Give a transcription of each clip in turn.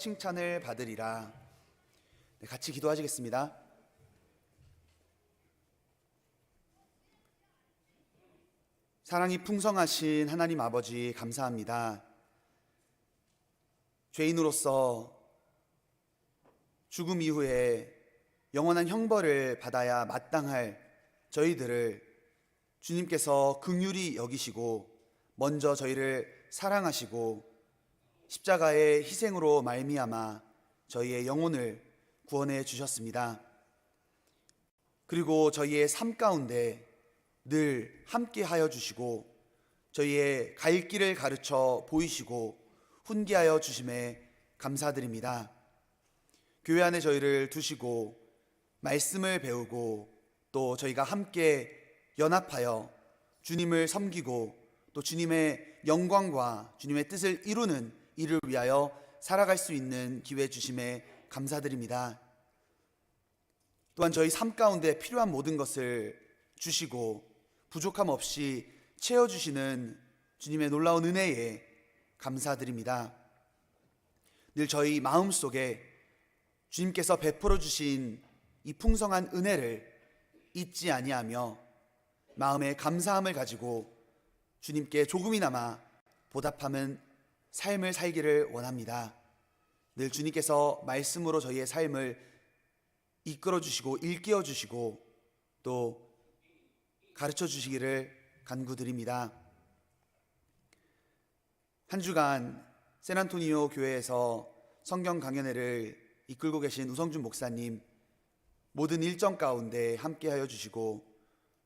칭찬을 받으리라. 같이 기도하시겠습니다. 사랑이 풍성하신 하나님 아버지, 감사합니다. 죄인으로서 죽음 이후에 영원한 형벌을 받아야 마땅할 저희들을 주님께서 긍휼히 여기시고 먼저 저희를 사랑하시고 십자가의 희생으로 말미암아 저희의 영혼을 구원해 주셨습니다. 그리고 저희의 삶 가운데 늘 함께 하여 주시고 저희의 갈 길을 가르쳐 보이시고 훈계하여 주심에 감사드립니다. 교회 안에 저희를 두시고 말씀을 배우고 또 저희가 함께 연합하여 주님을 섬기고 또 주님의 영광과 주님의 뜻을 이루는 이를 위하여 살아갈 수 있는 기회 주심에 감사드립니다. 또한 저희 삶 가운데 필요한 모든 것을 주시고 부족함 없이 채워주시는 주님의 놀라운 은혜에 감사드립니다. 늘 저희 마음속에 주님께서 베풀어 주신 이 풍성한 은혜를 잊지 아니하며 마음에 감사함을 가지고 주님께 조금이나마 보답하는 삶을 살기를 원합니다. 늘 주님께서 말씀으로 저희의 삶을 이끌어 주시고 일깨워 주시고 또 가르쳐 주시기를 간구드립니다. 한 주간 샌안토니오 교회에서 성경 강연회를 이끌고 계신 우성준 목사님, 모든 일정 가운데 함께하여 주시고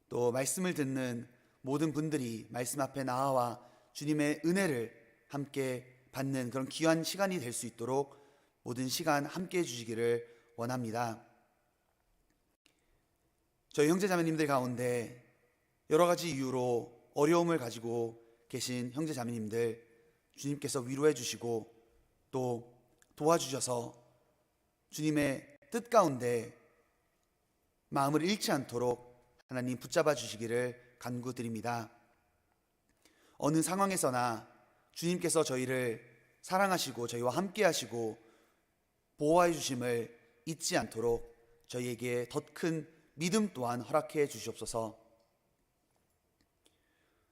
또 말씀을 듣는 모든 분들이 말씀 앞에 나와 주님의 은혜를 함께 받는 그런 귀한 시간이 될 수 있도록 모든 시간 함께해 주시기를 원합니다. 저희 형제자매님들 가운데 여러 가지 이유로 어려움을 가지고 계신 형제자매님들 주님께서 위로해 주시고 또 도와주셔서 주님의 뜻 가운데 마음을 잃지 않도록 하나님 붙잡아 주시기를 간구드립니다. 어느 상황에서나 주님께서 저희를 사랑하시고 저희와 함께 하시고 보호해 주심을 잊지 않도록 저희에게 더 큰 믿음 또한 허락해 주시옵소서.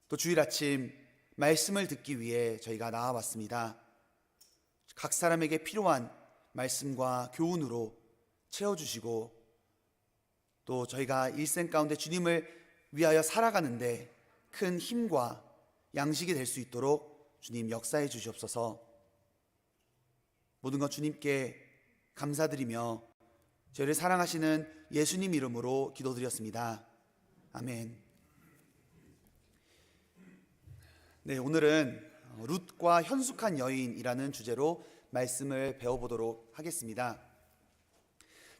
또 주일 아침 말씀을 듣기 위해 저희가 나와봤습니다. 각 사람에게 필요한 말씀과 교훈으로 채워주시고 또 저희가 일생 가운데 주님을 위하여 살아가는데 큰 힘과 양식이 될 수 있도록 주님 역사해 주시옵소서. 모든 것 주님께 감사드리며 저희를 사랑하시는 예수님 이름으로 기도드렸습니다. 아멘. 네, 오늘은 룻과 현숙한 여인이라는 주제로 말씀을 배워보도록 하겠습니다.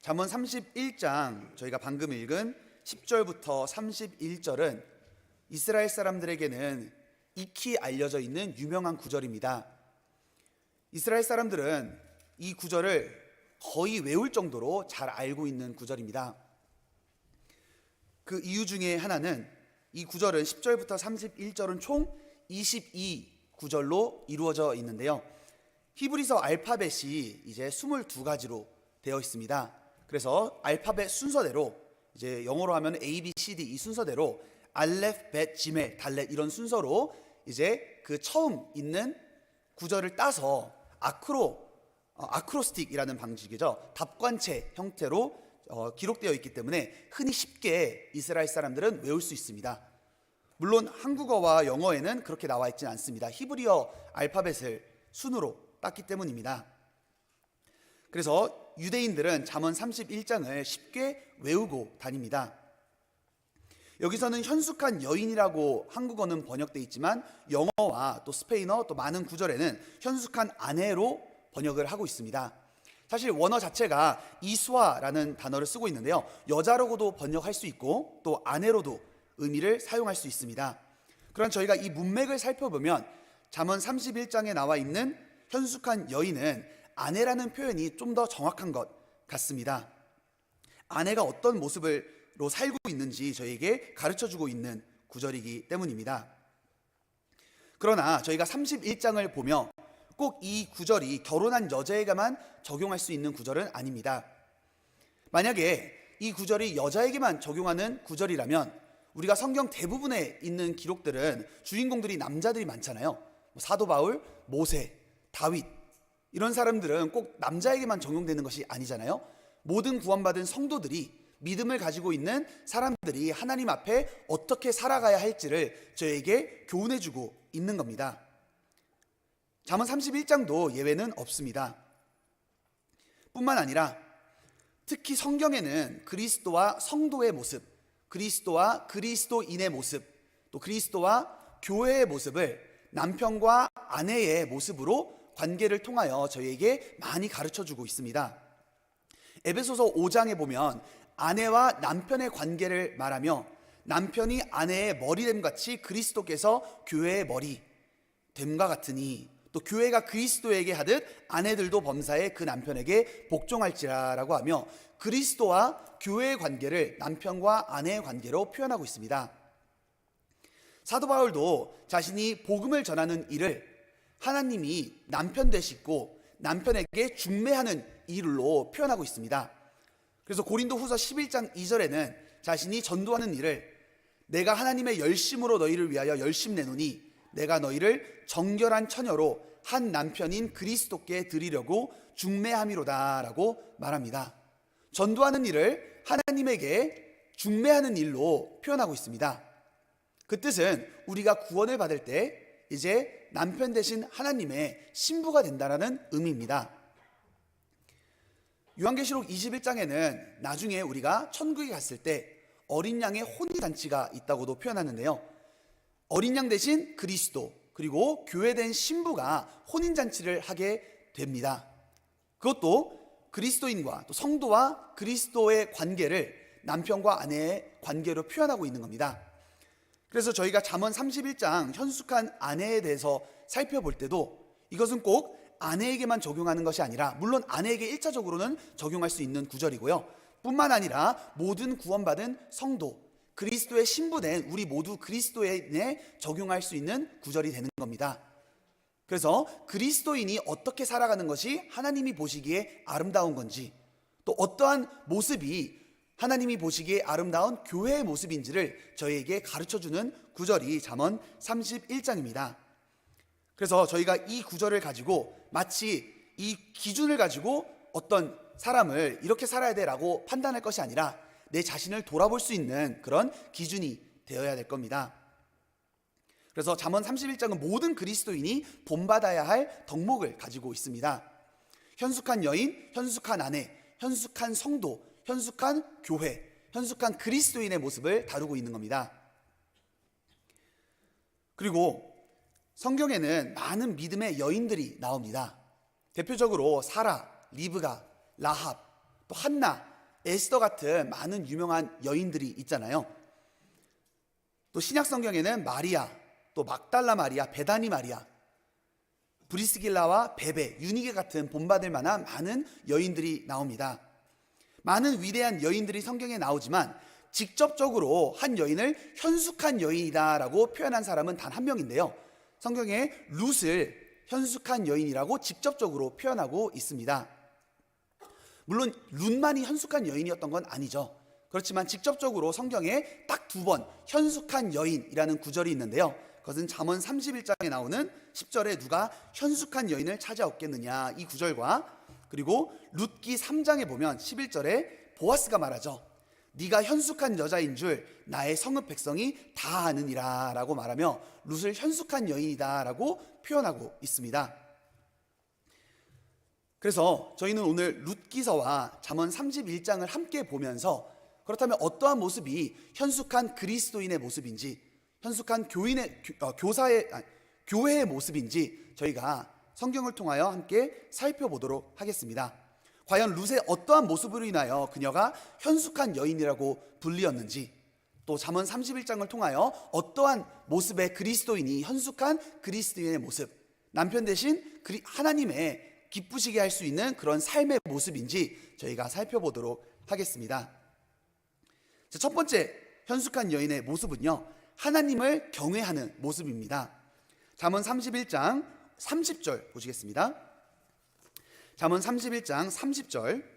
잠언 31장 저희가 방금 읽은 10절부터 31절은 이스라엘 사람들에게는 익히 알려져 있는 유명한 구절입니다. 이스라엘 사람들은 이 구절을 거의 외울 정도로 잘 알고 있는 구절입니다. 그 이유 중에 하나는 이 구절은 10절부터 31절은 총 22구절로 이루어져 있는데요. 히브리서 알파벳이 이제 22가지로 되어 있습니다. 그래서 알파벳 순서대로 이제 영어로 하면 A, B, C, D 이 순서대로 알렙, 벳, 지멜, 달렛 이런 순서로 이제 그 처음 있는 구절을 따서 아크로스틱이라는 방식이죠. 답관체 형태로 기록되어 있기 때문에 흔히 쉽게 이스라엘 사람들은 외울 수 있습니다. 물론 한국어와 영어에는 그렇게 나와 있지는 않습니다. 히브리어 알파벳을 순으로 땄기 때문입니다. 그래서 유대인들은 잠언 31장을 쉽게 외우고 다닙니다. 여기서는 현숙한 여인이라고 한국어는 번역되어 있지만 영어와 또 스페인어 또 많은 구절에는 현숙한 아내로 번역을 하고 있습니다. 사실 원어 자체가 이수아라는 단어를 쓰고 있는데요. 여자로도 번역할 수 있고 또 아내로도 의미를 사용할 수 있습니다. 그럼 저희가 이 문맥을 살펴보면 잠언 31장에 나와 있는 현숙한 여인은 아내라는 표현이 좀 더 정확한 것 같습니다. 아내가 어떤 모습으로 살고 있는지 저희에게 가르쳐주고 있는 구절이기 때문입니다. 그러나 저희가 31장을 보며 꼭 이 구절이 결혼한 여자에게만 적용할 수 있는 구절은 아닙니다. 만약에 이 구절이 여자에게만 적용하는 구절이라면 우리가 성경 대부분에 있는 기록들은 주인공들이 남자들이 많잖아요. 사도 바울, 모세, 다윗 이런 사람들은 꼭 남자에게만 적용되는 것이 아니잖아요. 모든 구원받은 성도들이 믿음을 가지고 있는 사람들이 하나님 앞에 어떻게 살아가야 할지를 저에게 교훈해주고 있는 겁니다. 잠언 31장도 예외는 없습니다. 뿐만 아니라 특히 성경에는 그리스도와 성도의 모습, 그리스도와 그리스도인의 모습, 또 그리스도와 교회의 모습을 남편과 아내의 모습으로 관계를 통하여 저희에게 많이 가르쳐주고 있습니다. 에베소서 5장에 보면 아내와 남편의 관계를 말하며 남편이 아내의 머리됨 같이 그리스도께서 교회의 머리됨과 같으니 또 교회가 그리스도에게 하듯 아내들도 범사에 그 남편에게 복종할지라라고 하며 그리스도와 교회의 관계를 남편과 아내의 관계로 표현하고 있습니다. 사도 바울도 자신이 복음을 전하는 일을 하나님이 남편 되시고 남편에게 중매하는 일로 표현하고 있습니다. 그래서 고린도 후서 11장 2절에는 자신이 전도하는 일을 내가 하나님의 열심으로 너희를 위하여 열심 내노니 내가 너희를 정결한 처녀로 한 남편인 그리스도께 드리려고 중매함이로다 라고 말합니다. 전도하는 일을 하나님에게 중매하는 일로 표현하고 있습니다. 그 뜻은 우리가 구원을 받을 때 이제 남편 대신 하나님의 신부가 된다라는 의미입니다. 요한계시록 21장에는 나중에 우리가 천국에 갔을 때 어린 양의 혼인잔치가 있다고도 표현하는데요. 어린 양 대신 그리스도 그리고 교회된 신부가 혼인잔치를 하게 됩니다. 그것도 그리스도인과 또 성도와 그리스도의 관계를 남편과 아내의 관계로 표현하고 있는 겁니다. 그래서 저희가 잠언 31장 현숙한 아내에 대해서 살펴볼 때도 이것은 꼭 아내에게만 적용하는 것이 아니라 물론 아내에게 1차적으로는 적용할 수 있는 구절이고요. 뿐만 아니라 모든 구원받은 성도, 그리스도의 신부된 우리 모두 그리스도인에 적용할 수 있는 구절이 되는 겁니다. 그래서 그리스도인이 어떻게 살아가는 것이 하나님이 보시기에 아름다운 건지 또 어떠한 모습이 하나님이 보시기에 아름다운 교회의 모습인지를 저희에게 가르쳐주는 구절이 잠언 31장입니다. 그래서 저희가 이 구절을 가지고 마치 이 기준을 가지고 어떤 사람을 이렇게 살아야 돼라고 판단할 것이 아니라 내 자신을 돌아볼 수 있는 그런 기준이 되어야 될 겁니다. 그래서 잠언 31장은 모든 그리스도인이 본받아야 할 덕목을 가지고 있습니다. 현숙한 여인, 현숙한 아내, 현숙한 성도, 현숙한 교회, 현숙한 그리스도인의 모습을 다루고 있는 겁니다. 그리고 성경에는 많은 믿음의 여인들이 나옵니다. 대표적으로 사라, 리브가, 라합, 또 한나, 에스더 같은 많은 유명한 여인들이 있잖아요. 또 신약 성경에는 마리아, 또 막달라 마리아, 베다니 마리아, 브리스길라와 베베, 유니게 같은 본받을 만한 많은 여인들이 나옵니다. 많은 위대한 여인들이 성경에 나오지만 직접적으로 한 여인을 현숙한 여인이다라고 표현한 사람은 단 한 명인데요. 성경에 룻을 현숙한 여인이라고 직접적으로 표현하고 있습니다. 물론 룻만이 현숙한 여인이었던 건 아니죠. 그렇지만 직접적으로 성경에 딱 2번 현숙한 여인이라는 구절이 있는데요. 그것은 잠언 31장에 나오는 10절에 누가 현숙한 여인을 찾아없겠느냐 이 구절과 그리고 룻기 3장에 보면 11절에 보아스가 말하죠. 네가 현숙한 여자인 줄 나의 성읍 백성이 다 아느니라 라고 말하며 룻을 현숙한 여인이다 라고 표현하고 있습니다. 그래서 저희는 오늘 룻기서와 잠언 31장을 함께 보면서 그렇다면 어떠한 모습이 현숙한 그리스도인의 모습인지 현숙한 교회의 모습인지 저희가 성경을 통하여 함께 살펴보도록 하겠습니다. 과연 룻의 어떠한 모습으로 인하여 그녀가 현숙한 여인이라고 불리었는지 또 잠언 31장을 통하여 어떠한 모습의 그리스도인이 현숙한 그리스도인의 모습 남편 대신 하나님의 기쁘시게 할 수 있는 그런 삶의 모습인지 저희가 살펴보도록 하겠습니다. 첫 번째 현숙한 여인의 모습은요 하나님을 경외하는 모습입니다. 잠언 31장 30절 보시겠습니다. 잠언 31장 30절.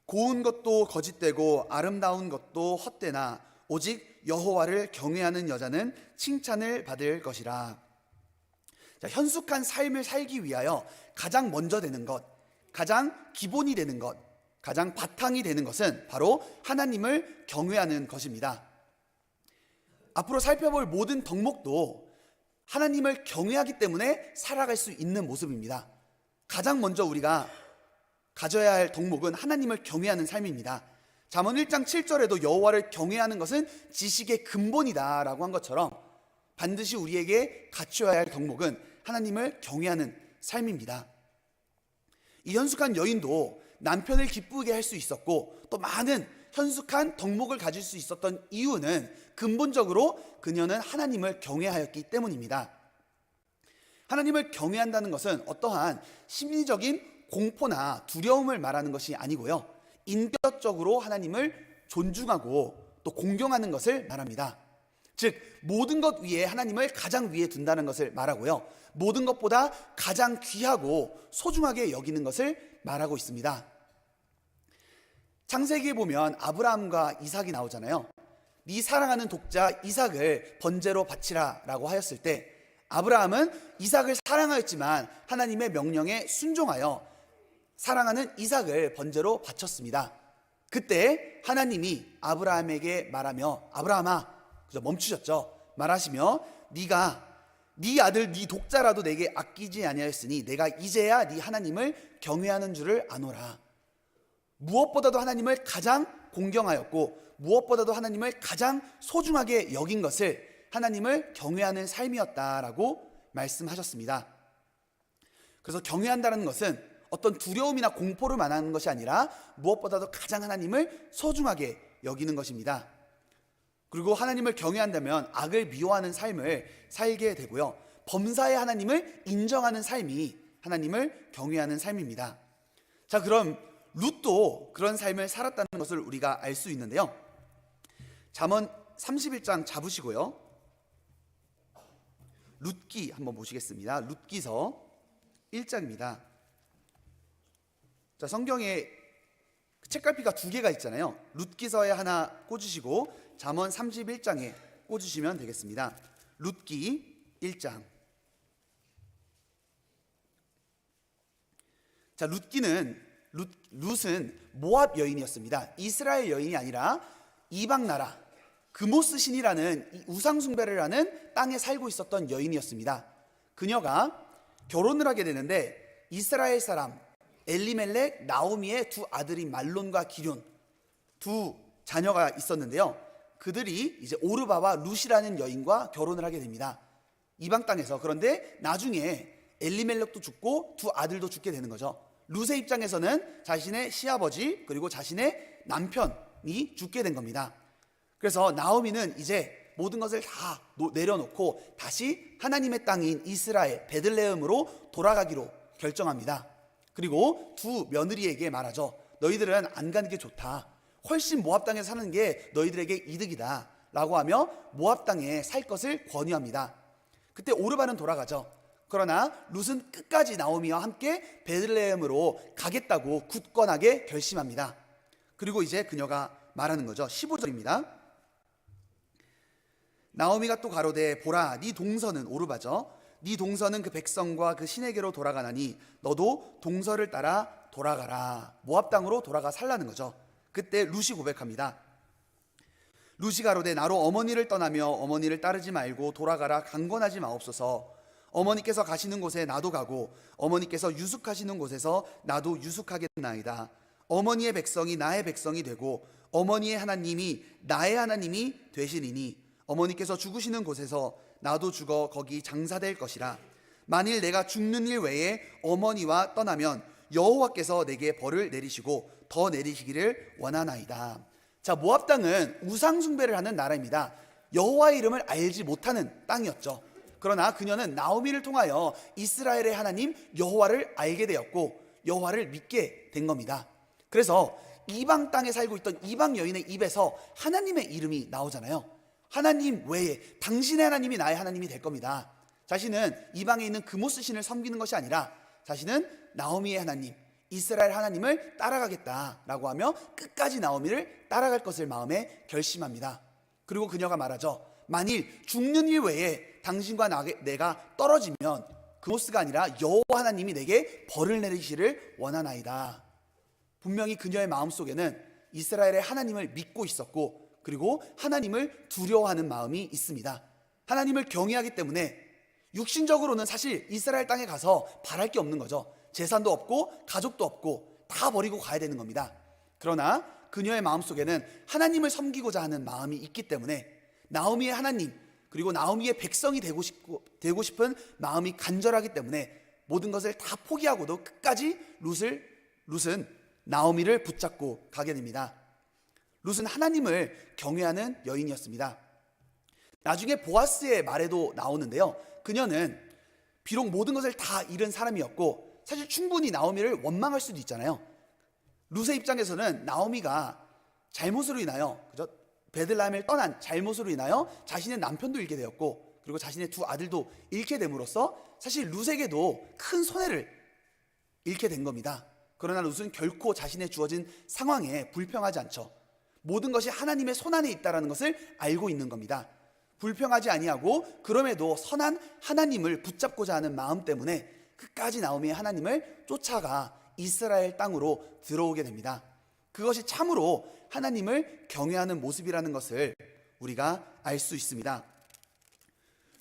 고운 것도 거짓되고 아름다운 것도 헛되나 오직 여호와를 경외하는 여자는 칭찬을 받을 것이라. 자, 현숙한 삶을 살기 위하여 가장 먼저 되는 것, 가장 기본이 되는 것, 가장 바탕이 되는 것은 바로 하나님을 경외하는 것입니다. 앞으로 살펴볼 모든 덕목도 하나님을 경외하기 때문에 살아갈 수 있는 모습입니다. 가장 먼저 우리가 가져야 할 덕목은 하나님을 경외하는 삶입니다. 잠언 1장 7절에도 여호와를 경외하는 것은 지식의 근본이다 라고 한 것처럼 반드시 우리에게 갖춰야 할 덕목은 하나님을 경외하는 삶입니다. 이 현숙한 여인도 남편을 기쁘게 할 수 있었고 또 많은 현숙한 덕목을 가질 수 있었던 이유는 근본적으로 그녀는 하나님을 경외하였기 때문입니다. 하나님을 경외한다는 것은 어떠한 심리적인 공포나 두려움을 말하는 것이 아니고요, 인격적으로 하나님을 존중하고 또 공경하는 것을 말합니다. 즉 모든 것 위에 하나님을 가장 위에 둔다는 것을 말하고요, 모든 것보다 가장 귀하고 소중하게 여기는 것을 말하고 있습니다. 창세기에 보면 아브라함과 이삭이 나오잖아요. 네 사랑하는 독자 이삭을 번제로 바치라 라고 하였을 때 아브라함은 이삭을 사랑하였지만 하나님의 명령에 순종하여 사랑하는 이삭을 번제로 바쳤습니다. 그때 하나님이 아브라함에게 말하며 아브라함아, 그저 멈추셨죠. 말하시며 네가 네 아들 네 독자라도 내게 아끼지 아니하였으니 내가 이제야 네 하나님을 경외하는 줄을 아노라. 무엇보다도 하나님을 가장 공경하였고 무엇보다도 하나님을 가장 소중하게 여긴 것을 하나님을 경외하는 삶이었다라고 말씀하셨습니다. 그래서 경외한다는 것은 어떤 두려움이나 공포를 말하는 것이 아니라 무엇보다도 가장 하나님을 소중하게 여기는 것입니다. 그리고 하나님을 경외한다면 악을 미워하는 삶을 살게 되고요, 범사의 하나님을 인정하는 삶이 하나님을 경외하는 삶입니다. 자, 그럼 룻도 그런 삶을 살았다는 것을 우리가 알 수 있는데요, 잠언 31장 잡으시고요, 룻기 한번 보시겠습니다. 룻기서 1장입니다. 자, 성경에 책갈피가 두 개가 있잖아요. 룻기서에 하나 꽂으시고 잠언 31장에 꽂으시면 되겠습니다. 룻기 1장. 자, 룻은 모압 여인이었습니다. 이스라엘 여인이 아니라 이방 나라 그모스 신이라는 우상 숭배를 하는 땅에 살고 있었던 여인이었습니다. 그녀가 결혼을 하게 되는데 이스라엘 사람 엘리멜렉, 나오미의 두 아들인 말론과 기럨 두 자녀가 있었는데요, 그들이 이제 오르바와 룻이라는 여인과 결혼을 하게 됩니다. 이방 땅에서. 그런데 나중에 엘리멜렉도 죽고 두 아들도 죽게 되는 거죠. 룻의 입장에서는 자신의 시아버지 그리고 자신의 남편이 죽게 된 겁니다. 그래서 나오미는 이제 모든 것을 다 내려놓고 다시 하나님의 땅인 이스라엘 베들레헴으로 돌아가기로 결정합니다. 그리고 두 며느리에게 말하죠. 너희들은 안 가는 게 좋다. 훨씬 모압 땅에 사는 게 너희들에게 이득이다 라고 하며 모압 땅에 살 것을 권유합니다. 그때 오르바는 돌아가죠. 그러나 룻은 끝까지 나오미와 함께 베들레헴으로 가겠다고 굳건하게 결심합니다. 그리고 이제 그녀가 말하는 거죠. 15절입니다. 나오미가 또 가로되 보라, 네 동서는 오르바죠. 네 동서는 그 백성과 그 신에게로 돌아가나니 너도 동서를 따라 돌아가라. 모압 땅으로 돌아가 살라는 거죠. 그때 룻이 고백합니다. 룻이 가로되 나로 어머니를 떠나며 어머니를 따르지 말고 돌아가라 강권하지 마옵소서. 어머니께서 가시는 곳에 나도 가고 어머니께서 유숙하시는 곳에서 나도 유숙하겠나이다. 어머니의 백성이 나의 백성이 되고 어머니의 하나님이 나의 하나님이 되시리니 어머니께서 죽으시는 곳에서 나도 죽어 거기 장사될 것이라. 만일 내가 죽는 일 외에 어머니와 떠나면 여호와께서 내게 벌을 내리시고 더 내리시기를 원하나이다. 자, 모압 땅은 우상 숭배를 하는 나라입니다. 여호와의 이름을 알지 못하는 땅이었죠. 그러나 그녀는 나오미를 통하여 이스라엘의 하나님 여호와를 알게 되었고 여호와를 믿게 된 겁니다. 그래서 이방 땅에 살고 있던 이방 여인의 입에서 하나님의 이름이 나오잖아요. 하나님 외에 당신의 하나님이 나의 하나님이 될 겁니다. 자신은 이방에 있는 그모스 신을 섬기는 것이 아니라 자신은 나오미의 하나님, 이스라엘 하나님을 따라가겠다라고 하며 끝까지 나오미를 따라갈 것을 마음에 결심합니다. 그리고 그녀가 말하죠. 만일 죽는 일 외에 당신과 내가 떨어지면 그모스가 아니라 여호와 하나님이 내게 벌을 내리시를 원하나이다. 분명히 그녀의 마음속에는 이스라엘의 하나님을 믿고 있었고, 그리고 하나님을 두려워하는 마음이 있습니다. 하나님을 경외하기 때문에 육신적으로는 사실 이스라엘 땅에 가서 바랄 게 없는 거죠. 재산도 없고 가족도 없고 다 버리고 가야 되는 겁니다. 그러나 그녀의 마음속에는 하나님을 섬기고자 하는 마음이 있기 때문에 나오미의 하나님, 그리고 나오미의 백성이 되고 싶은 마음이 간절하기 때문에 모든 것을 다 포기하고도 끝까지 룻은 나오미를 붙잡고 가게 됩니다. 룻은 하나님을 경외하는 여인이었습니다. 나중에 보아스의 말에도 나오는데요, 그녀는 비록 모든 것을 다 잃은 사람이었고 사실 충분히 나오미를 원망할 수도 있잖아요. 룻의 입장에서는 나오미가 잘못으로 인하여, 베들레헴을 떠난 잘못으로 인하여 자신의 남편도 잃게 되었고, 그리고 자신의 두 아들도 잃게 됨으로써 사실 룻에게도 큰 손해를 잃게 된 겁니다. 그러나 룻은 결코 자신의 주어진 상황에 불평하지 않죠. 모든 것이 하나님의 손안에 있다는 것을 알고 있는 겁니다. 불평하지 아니하고 그럼에도 선한 하나님을 붙잡고자 하는 마음 때문에 끝까지 나오미의 하나님을 쫓아가 이스라엘 땅으로 들어오게 됩니다. 그것이 참으로 하나님을 경외하는 모습이라는 것을 우리가 알 수 있습니다.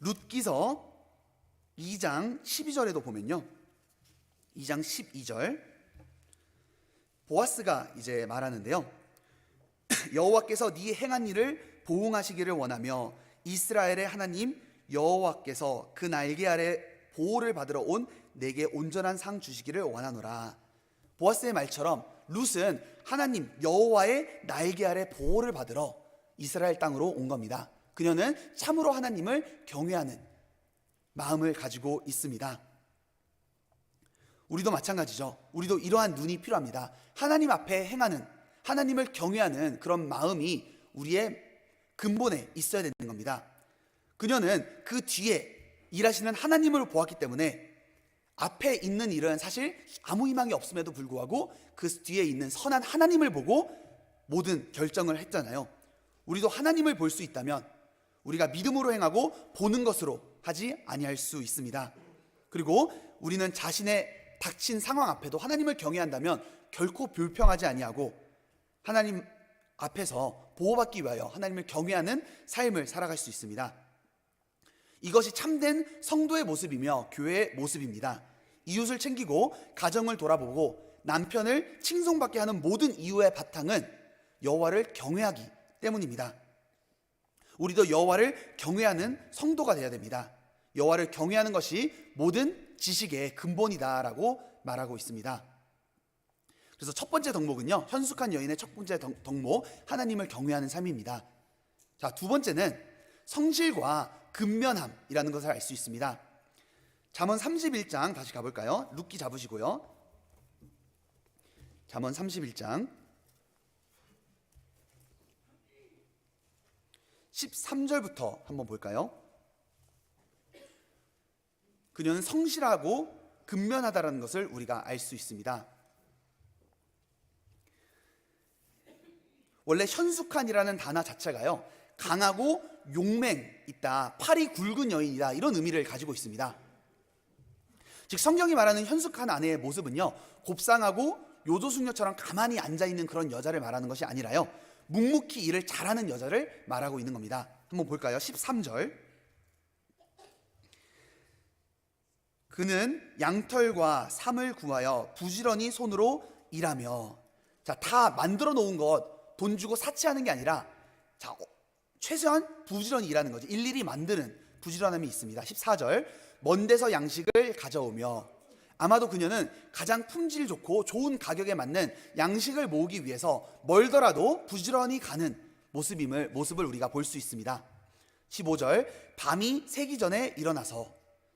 룻기서 2장 12절에도 보면요, 2장 12절 보아스가 이제 말하는데요, 여호와께서 네 행한 일을 보응하시기를 원하며 이스라엘의 하나님 여호와께서 그 날개 아래 보호를 받으러 온 내게 온전한 상 주시기를 원하노라. 보아스의 말처럼 룻은 하나님 여호와의 날개 아래 보호를 받으러 이스라엘 땅으로 온 겁니다. 그녀는 참으로 하나님을 경외하는 마음을 가지고 있습니다. 우리도 마찬가지죠. 우리도 이러한 눈이 필요합니다. 하나님 앞에 행하는, 하나님을 경외하는 그런 마음이 우리의 근본에 있어야 되는 겁니다. 그녀는 그 뒤에 일하시는 하나님을 보았기 때문에 앞에 있는 일은 사실 아무 희망이 없음에도 불구하고 그 뒤에 있는 선한 하나님을 보고 모든 결정을 했잖아요. 우리도 하나님을 볼 수 있다면 우리가 믿음으로 행하고 보는 것으로 하지 아니할 수 있습니다. 그리고 우리는 자신의 닥친 상황 앞에도 하나님을 경외한다면 결코 불평하지 아니하고 하나님 앞에서 보호받기 위하여 하나님을 경외하는 삶을 살아갈 수 있습니다. 이것이 참된 성도의 모습이며 교회의 모습입니다. 이웃을 챙기고 가정을 돌아보고 남편을 칭송받게 하는 모든 이유의 바탕은 여호와를 경외하기 때문입니다. 우리도 여호와를 경외하는 성도가 되어야 됩니다. 여호와를 경외하는 것이 모든 지식의 근본이다라고 말하고 있습니다. 그래서 첫 번째 덕목은요, 현숙한 여인의 첫 번째 덕목, 하나님을 경외하는 삶입니다. 자, 두 번째는 성실과 근면함이라는 것을 알 수 있습니다. 잠언 31장 다시 가볼까요? 룻기 잡으시고요. 잠언 31장 13절부터 한번 볼까요? 그녀는 성실하고 근면하다라는 것을 우리가 알 수 있습니다. 원래 현숙한이라는 단어 자체가요, 강하고 용맹 있다, 팔이 굵은 여인이다, 이런 의미를 가지고 있습니다. 즉 성경이 말하는 현숙한 아내의 모습은요, 곱상하고 요조숙녀처럼 가만히 앉아있는 그런 여자를 말하는 것이 아니라요, 묵묵히 일을 잘하는 여자를 말하고 있는 겁니다. 한번 볼까요? 13절. 그는 양털과 삼을 구하여 부지런히 손으로 일하며, 자, 다 만들어 놓은 것 돈 주고 사치하는 게 아니라, 자, 최소한 부지런히 일하는 거지. 일일이 만드는 부지런함이 있습니다. 14절. 먼 데서 양식을 가져오며, 아마도 그녀는 가장 품질 좋고 좋은 가격에 맞는 양식을 모으기 위해서 멀더라도 부지런히 가는 모습을 우리가 볼 수 있습니다. 15절. 밤이 새기 전에 일어나서,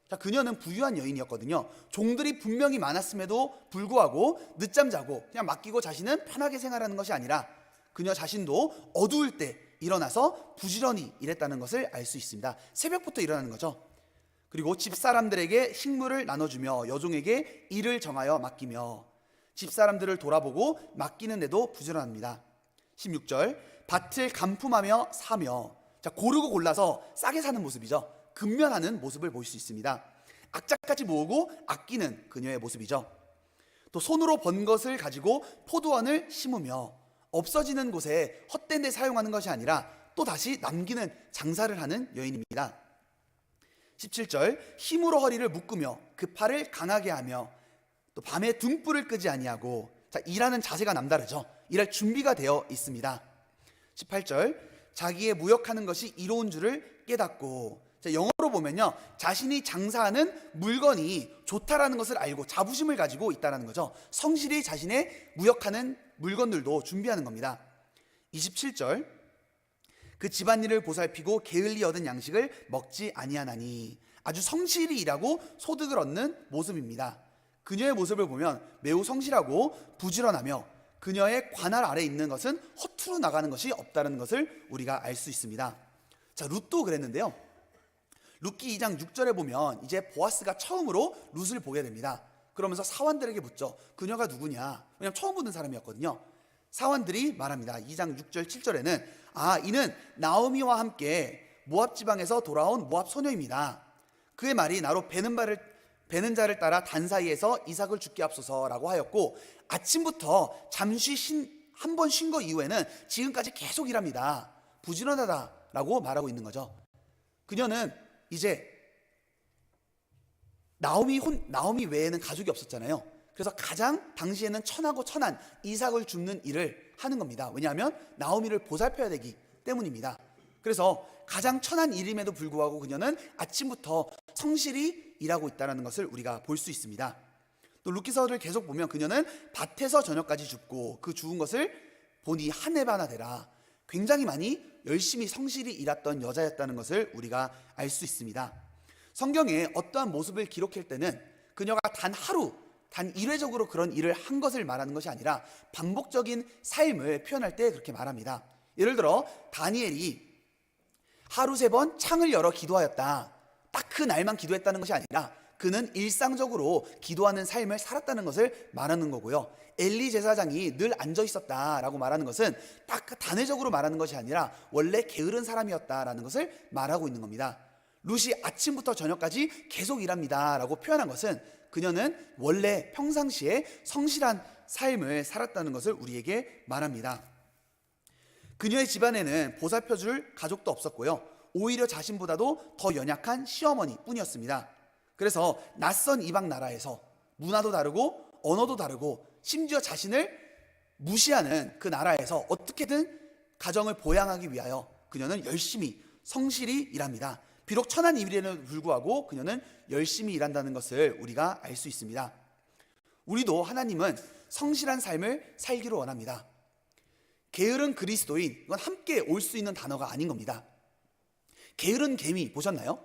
자, 그녀는 부유한 여인이었거든요. 종들이 분명히 많았음에도 불구하고 늦잠 자고 그냥 맡기고 자신은 편하게 생활하는 것이 아니라 그녀 자신도 어두울 때 일어나서 부지런히 일했다는 것을 알 수 있습니다. 새벽부터 일어나는 거죠. 그리고 집사람들에게 식물을 나눠주며 여종에게 일을 정하여 맡기며 집사람들을 돌아보고 맡기는데도 부지런합니다. 16절 밭을 간품하며 사며, 자, 고르고 골라서 싸게 사는 모습이죠. 근면하는 모습을 볼 수 있습니다. 악착같이 모으고 아끼는 그녀의 모습이죠. 또 손으로 번 것을 가지고 포도원을 심으며 없어지는 곳에 헛된 데 사용하는 것이 아니라 또 다시 남기는 장사를 하는 여인입니다. 17절 힘으로 허리를 묶으며 그 팔을 강하게 하며 또 밤에 등불을 끄지 아니하고, 자, 일하는 자세가 남다르죠. 일할 준비가 되어 있습니다. 18절 자기의 무역하는 것이 이로운 줄을 깨닫고, 자, 영어로 보면요, 자신이 장사하는 물건이 좋다라는 것을 알고 자부심을 가지고 있다는 거죠. 성실히 자신의 무역하는 물건들도 준비하는 겁니다. 27절 그 집안일을 보살피고 게을리 얻은 양식을 먹지 아니하나니, 아주 성실히 일하고 소득을 얻는 모습입니다. 그녀의 모습을 보면 매우 성실하고 부지런하며 그녀의 관할 아래 있는 것은 허투루 나가는 것이 없다는 것을 우리가 알 수 있습니다. 자, 룻도 그랬는데요. 룻기 2장 6절에 보면 이제 보아스가 처음으로 룻을 보게 됩니다. 그러면서 사환들에게 묻죠. 그녀가 누구냐? 왜냐하면 처음 보는 사람이었거든요. 사환들이 말합니다. 2장 6절 7절에는 이는 나오미와 함께 모압 지방에서 돌아온 모압 소녀입니다. 그의 말이 나로 베는 자를 따라 단 사이에서 이삭을 죽게 앞서서라고 하였고, 아침부터 잠시 한 번 쉰 거 이후에는 지금까지 계속 일합니다. 부지런하다라고 말하고 있는 거죠. 그녀는 이제 나오미 외에는 가족이 없었잖아요. 그래서 가장 당시에는 천하고 천한 이삭을 줍는 일을 하는 겁니다. 왜냐하면 나오미를 보살펴야 되기 때문입니다. 그래서 가장 천한 일임에도 불구하고 그녀는 아침부터 성실히 일하고 있다는 것을 우리가 볼 수 있습니다. 또 룻기서를 계속 보면 그녀는 밭에서 저녁까지 줍고 그 주운 것을 보니 한 해바나 되라. 굉장히 많이 열심히 성실히 일했던 여자였다는 것을 우리가 알 수 있습니다. 성경에 어떠한 모습을 기록할 때는 그녀가 단 하루, 단 일회적으로 그런 일을 한 것을 말하는 것이 아니라 반복적인 삶을 표현할 때 그렇게 말합니다. 예를 들어 다니엘이 하루 3번 창을 열어 기도하였다. 딱 그 날만 기도했다는 것이 아니라 그는 일상적으로 기도하는 삶을 살았다는 것을 말하는 거고요. 엘리 제사장이 늘 앉아 있었다라고 말하는 것은 딱 단회적으로 말하는 것이 아니라 원래 게으른 사람이었다라는 것을 말하고 있는 겁니다. 룻이 아침부터 저녁까지 계속 일합니다라고 표현한 것은 그녀는 원래 평상시에 성실한 삶을 살았다는 것을 우리에게 말합니다. 그녀의 집안에는 보살펴줄 가족도 없었고요. 오히려 자신보다도 더 연약한 시어머니 뿐이었습니다. 그래서 낯선 이방 나라에서 문화도 다르고 언어도 다르고 심지어 자신을 무시하는 그 나라에서 어떻게든 가정을 보양하기 위하여 그녀는 열심히 성실히 일합니다. 비록 천한 일임에도 불구하고 그녀는 열심히 일한다는 것을 우리가 알 수 있습니다. 우리도 하나님은 성실한 삶을 살기를 원합니다. 게으른 그리스도인, 이건 함께 올 수 있는 단어가 아닌 겁니다. 게으른 개미 보셨나요?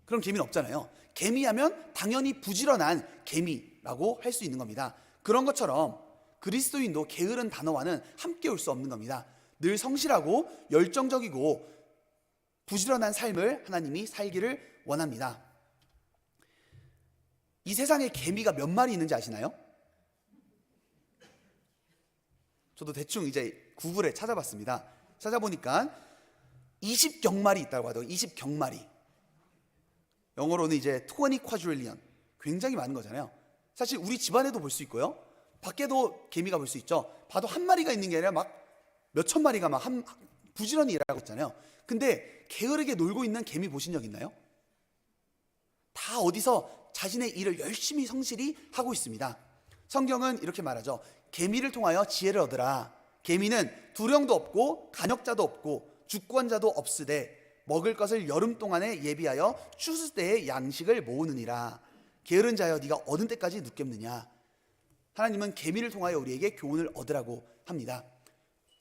그런 개미는 없잖아요. 개미하면 당연히 부지런한 개미라고 할 수 있는 겁니다. 그런 것처럼 그리스도인도 게으른 단어와는 함께 올 수 없는 겁니다. 늘 성실하고 열정적이고 부지런한 삶을 하나님이 살기를 원합니다. 이 세상에 개미가 몇 마리 있는지 아시나요? 저도 대충 이제 구글에 찾아봤습니다. 찾아보니까 20경마리 있다고 하더라고요. 20경마리. 영어로는 이제 20 quadrillion. 굉장히 많은 거잖아요. 사실 우리 집안에도 볼 수 있고요. 밖에도 개미가 볼 수 있죠. 봐도 한 마리가 있는 게 아니라 막 몇천 마리가 막 부지런히 일하고 있잖아요. 근데 게으르게 놀고 있는 개미 보신 적 있나요? 다 어디서 자신의 일을 열심히 성실히 하고 있습니다. 성경은 이렇게 말하죠. 개미를 통하여 지혜를 얻으라. 개미는 두령도 없고 간역자도 없고 주권자도 없으되 먹을 것을 여름 동안에 예비하여 추수 때에 양식을 모으느니라. 게으른 자여 네가 얻은 때까지 눕겠느냐. 하나님은 개미를 통하여 우리에게 교훈을 얻으라고 합니다.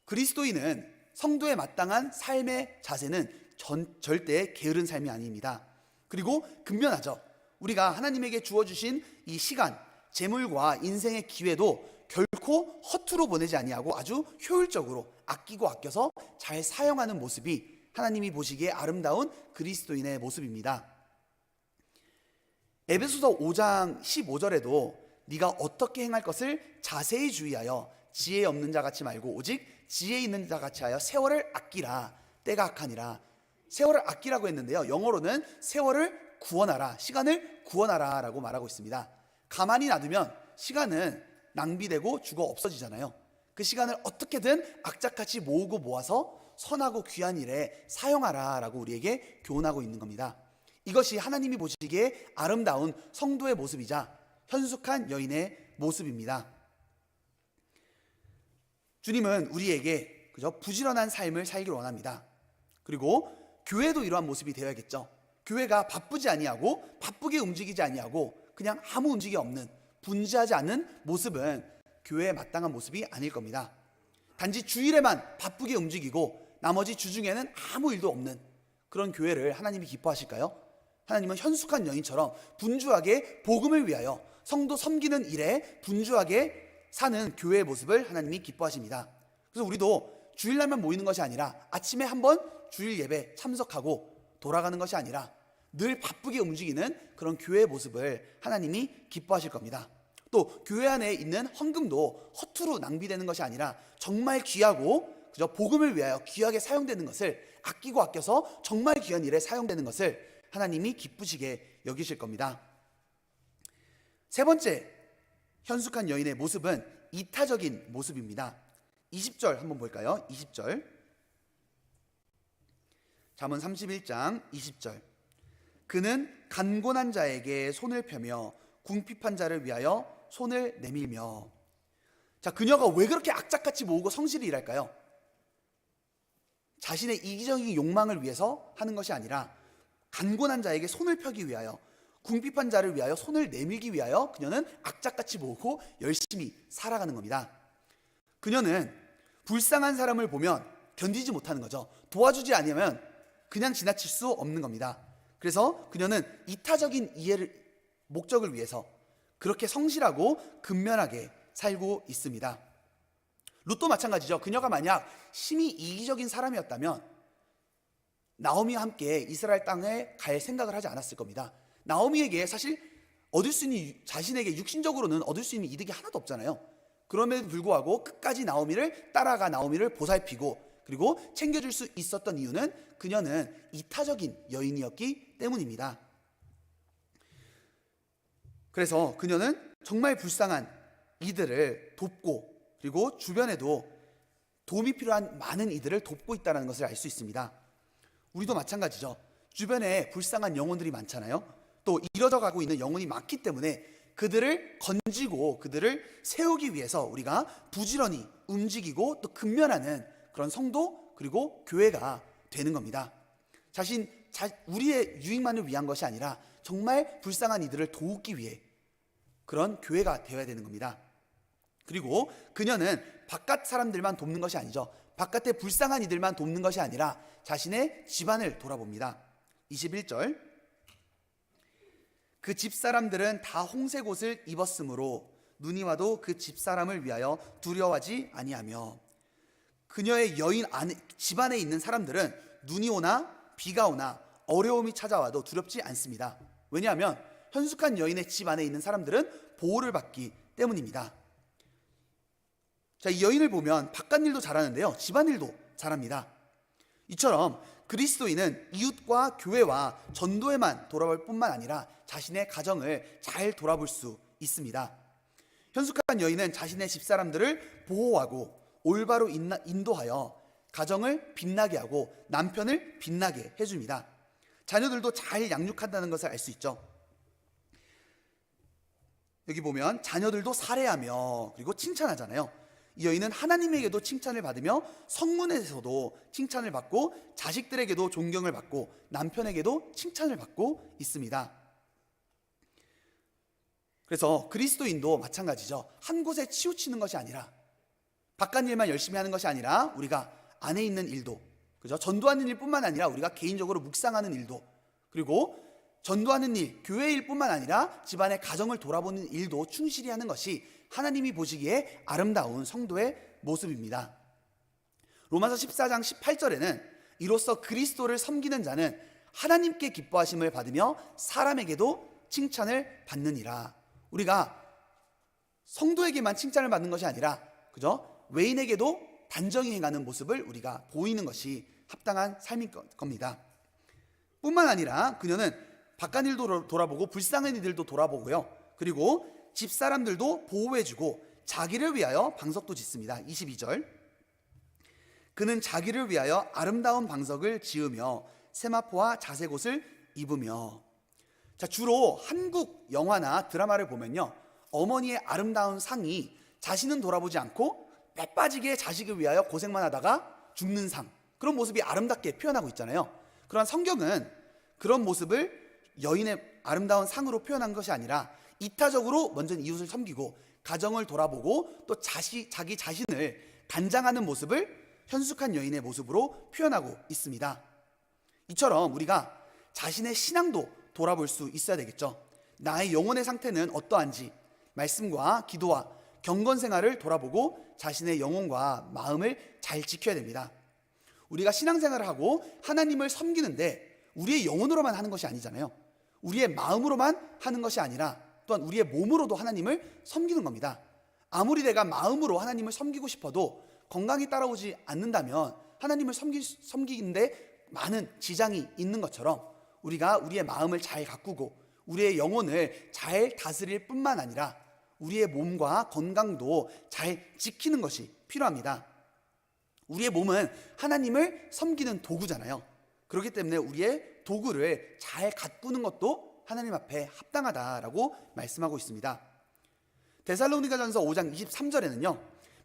그리스도인은 성도에 마땅한 삶의 자세는 절대 게으른 삶이 아닙니다. 그리고 근면하죠. 우리가 하나님에게 주어주신 이 시간, 재물과 인생의 기회도 결코 허투루 보내지 아니하고 아주 효율적으로 아끼고 아껴서 잘 사용하는 모습이 하나님이 보시기에 아름다운 그리스도인의 모습입니다. 에베소서 5장 15절에도 네가 어떻게 행할 것을 자세히 주의하여 지혜 없는 자 같이 말고 오직 지혜 있는 자 같이 하여 세월을 아끼라. 때가 악하니라. 세월을 아끼라고 했는데요, 영어로는 세월을 구원하라, 시간을 구원하라 라고 말하고 있습니다. 가만히 놔두면 시간은 낭비되고 죽어 없어지잖아요. 그 시간을 어떻게든 악착같이 모으고 모아서 선하고 귀한 일에 사용하라 라고 우리에게 교훈하고 있는 겁니다. 이것이 하나님이 보시기에 아름다운 성도의 모습이자 현숙한 여인의 모습입니다. 주님은 우리에게 부지런한 삶을 살기를 원합니다. 그리고 교회도 이러한 모습이 되어야겠죠. 교회가 바쁘지 아니하고 바쁘게 움직이지 아니하고 그냥 아무 움직임이 없는, 분주하지 않는 모습은 교회에 마땅한 모습이 아닐 겁니다. 단지 주일에만 바쁘게 움직이고 나머지 주중에는 아무 일도 없는 그런 교회를 하나님이 기뻐하실까요? 하나님은 현숙한 여인처럼 분주하게 복음을 위하여 성도 섬기는 일에 분주하게 사는 교회의 모습을 하나님이 기뻐하십니다. 그래서 우리도 주일날만 모이는 것이 아니라 아침에 한번 주일 예배 참석하고 돌아가는 것이 아니라 늘 바쁘게 움직이는 그런 교회의 모습을 하나님이 기뻐하실 겁니다. 또 교회 안에 있는 헌금도 허투루 낭비되는 것이 아니라 정말 귀하고 그저 복음을 위하여 귀하게 사용되는 것을, 아끼고 아껴서 정말 귀한 일에 사용되는 것을 하나님이 기쁘시게 여기실 겁니다. 세 번째 현숙한 여인의 모습은 이타적인 모습입니다. 20절 한번 볼까요? 20절. 잠언 31장 20절. 그는 간곤한 자에게 손을 펴며 궁핍한 자를 위하여 손을 내밀며. 자, 그녀가 왜 그렇게 악착같이 모으고 성실히 일할까요? 자신의 이기적인 욕망을 위해서 하는 것이 아니라 간곤한 자에게 손을 펴기 위하여, 궁핍한 자를 위하여 손을 내밀기 위하여 그녀는 악착같이 모으고 열심히 살아가는 겁니다. 그녀는 불쌍한 사람을 보면 견디지 못하는 거죠. 도와주지 않으면 그냥 지나칠 수 없는 겁니다. 그래서 그녀는 이타적인 목적을 위해서 그렇게 성실하고 근면하게 살고 있습니다. 룻도 마찬가지죠. 그녀가 만약 심히 이기적인 사람이었다면 나오미와 함께 이스라엘 땅에 갈 생각을 하지 않았을 겁니다. 나오미에게 사실 얻을 수 있는, 자신에게 육신적으로는 얻을 수 있는 이득이 하나도 없잖아요. 그럼에도 불구하고 끝까지 나오미를 따라가 나오미를 보살피고 그리고 챙겨줄 수 있었던 이유는 그녀는 이타적인 여인이었기 때문입니다. 그래서 그녀는 정말 불쌍한 이들을 돕고 그리고 주변에도 도움이 필요한 많은 이들을 돕고 있다는 것을 알 수 있습니다. 우리도 마찬가지죠. 주변에 불쌍한 영혼들이 많잖아요. 또 이뤄져 가고 있는 영혼이 많기 때문에 그들을 건지고 그들을 세우기 위해서 우리가 부지런히 움직이고 또 근면하는 그런 성도 그리고 교회가 되는 겁니다. 우리의 유익만을 위한 것이 아니라 정말 불쌍한 이들을 도우기 위해 그런 교회가 되어야 되는 겁니다. 그리고 그녀는 바깥 사람들만 돕는 것이 아니죠. 바깥에 불쌍한 이들만 돕는 것이 아니라 자신의 집안을 돌아봅니다. 21절. 그 집사람들은 다 홍색 옷을 입었으므로 눈이 와도 그 집사람을 위하여 두려워하지 아니하며. 그녀의 집안에 있는 사람들은 눈이 오나 비가 오나 어려움이 찾아와도 두렵지 않습니다. 왜냐하면 현숙한 여인의 집 안에 있는 사람들은 보호를 받기 때문입니다. 자, 이 여인을 보면 바깥일도 잘하는데요, 집안일도 잘합니다. 이처럼 그리스도인은 이웃과 교회와 전도에만 돌아볼 뿐만 아니라 자신의 가정을 잘 돌아볼 수 있습니다. 현숙한 여인은 자신의 집사람들을 보호하고 올바로 인도하여 가정을 빛나게 하고 남편을 빛나게 해줍니다. 자녀들도 잘 양육한다는 것을 알 수 있죠. 여기 보면 자녀들도 살해하며 그리고 칭찬하잖아요. 이 여인은 하나님에게도 칭찬을 받으며 성문에서도 칭찬을 받고 자식들에게도 존경을 받고 남편에게도 칭찬을 받고 있습니다. 그래서 그리스도인도 마찬가지죠. 한 곳에 치우치는 것이 아니라 바깥 일만 열심히 하는 것이 아니라 우리가 안에 있는 일도, 그죠? 전도하는 일뿐만 아니라 우리가 개인적으로 묵상하는 일도, 그리고 전도하는 일, 교회 일뿐만 아니라 집안의 가정을 돌아보는 일도 충실히 하는 것이 하나님이 보시기에 아름다운 성도의 모습입니다. 로마서 14장 18절에는 이로써 그리스도를 섬기는 자는 하나님께 기뻐하심을 받으며 사람에게도 칭찬을 받느니라. 우리가 성도에게만 칭찬을 받는 것이 아니라, 그죠? 외인에게도 단정히 행하는 모습을 우리가 보이는 것이 합당한 삶일 겁니다. 뿐만 아니라 그녀는 바깥 일도 돌아보고 불쌍한 이들도 돌아보고요. 그리고 집사람들도 보호해주고 자기를 위하여 방석도 짓습니다. 22절. 그는 자기를 위하여 아름다운 방석을 지으며 세마포와 자색옷을 입으며. 자, 주로 한국 영화나 드라마를 보면요, 어머니의 아름다운 상이 자신은 돌아보지 않고 빼빠지게 자식을 위하여 고생만 하다가 죽는 상, 그런 모습이 아름답게 표현하고 있잖아요. 그러한 성경은 그런 모습을 여인의 아름다운 상으로 표현한 것이 아니라 이타적으로 먼저 이웃을 섬기고 가정을 돌아보고 또 자기 자신을 단장하는 모습을 현숙한 여인의 모습으로 표현하고 있습니다. 이처럼 우리가 자신의 신앙도 돌아볼 수 있어야 되겠죠. 나의 영혼의 상태는 어떠한지 말씀과 기도와 경건 생활을 돌아보고 자신의 영혼과 마음을 잘 지켜야 됩니다. 우리가 신앙생활을 하고 하나님을 섬기는데 우리의 영혼으로만 하는 것이 아니잖아요. 우리의 마음으로만 하는 것이 아니라 또한 우리의 몸으로도 하나님을 섬기는 겁니다. 아무리 내가 마음으로 하나님을 섬기고 싶어도 건강이 따라오지 않는다면 하나님을 섬기는데 많은 지장이 있는 것처럼 우리가 우리의 마음을 잘 가꾸고 우리의 영혼을 잘 다스릴 뿐만 아니라 우리의 몸과 건강도 잘 지키는 것이 필요합니다. 우리의 몸은 하나님을 섬기는 도구잖아요. 그렇기 때문에 우리의 도구를 잘 가꾸는 것도 하나님 앞에 합당하다라고 말씀하고 있습니다. 데살로니가전서 5장 23절에는요,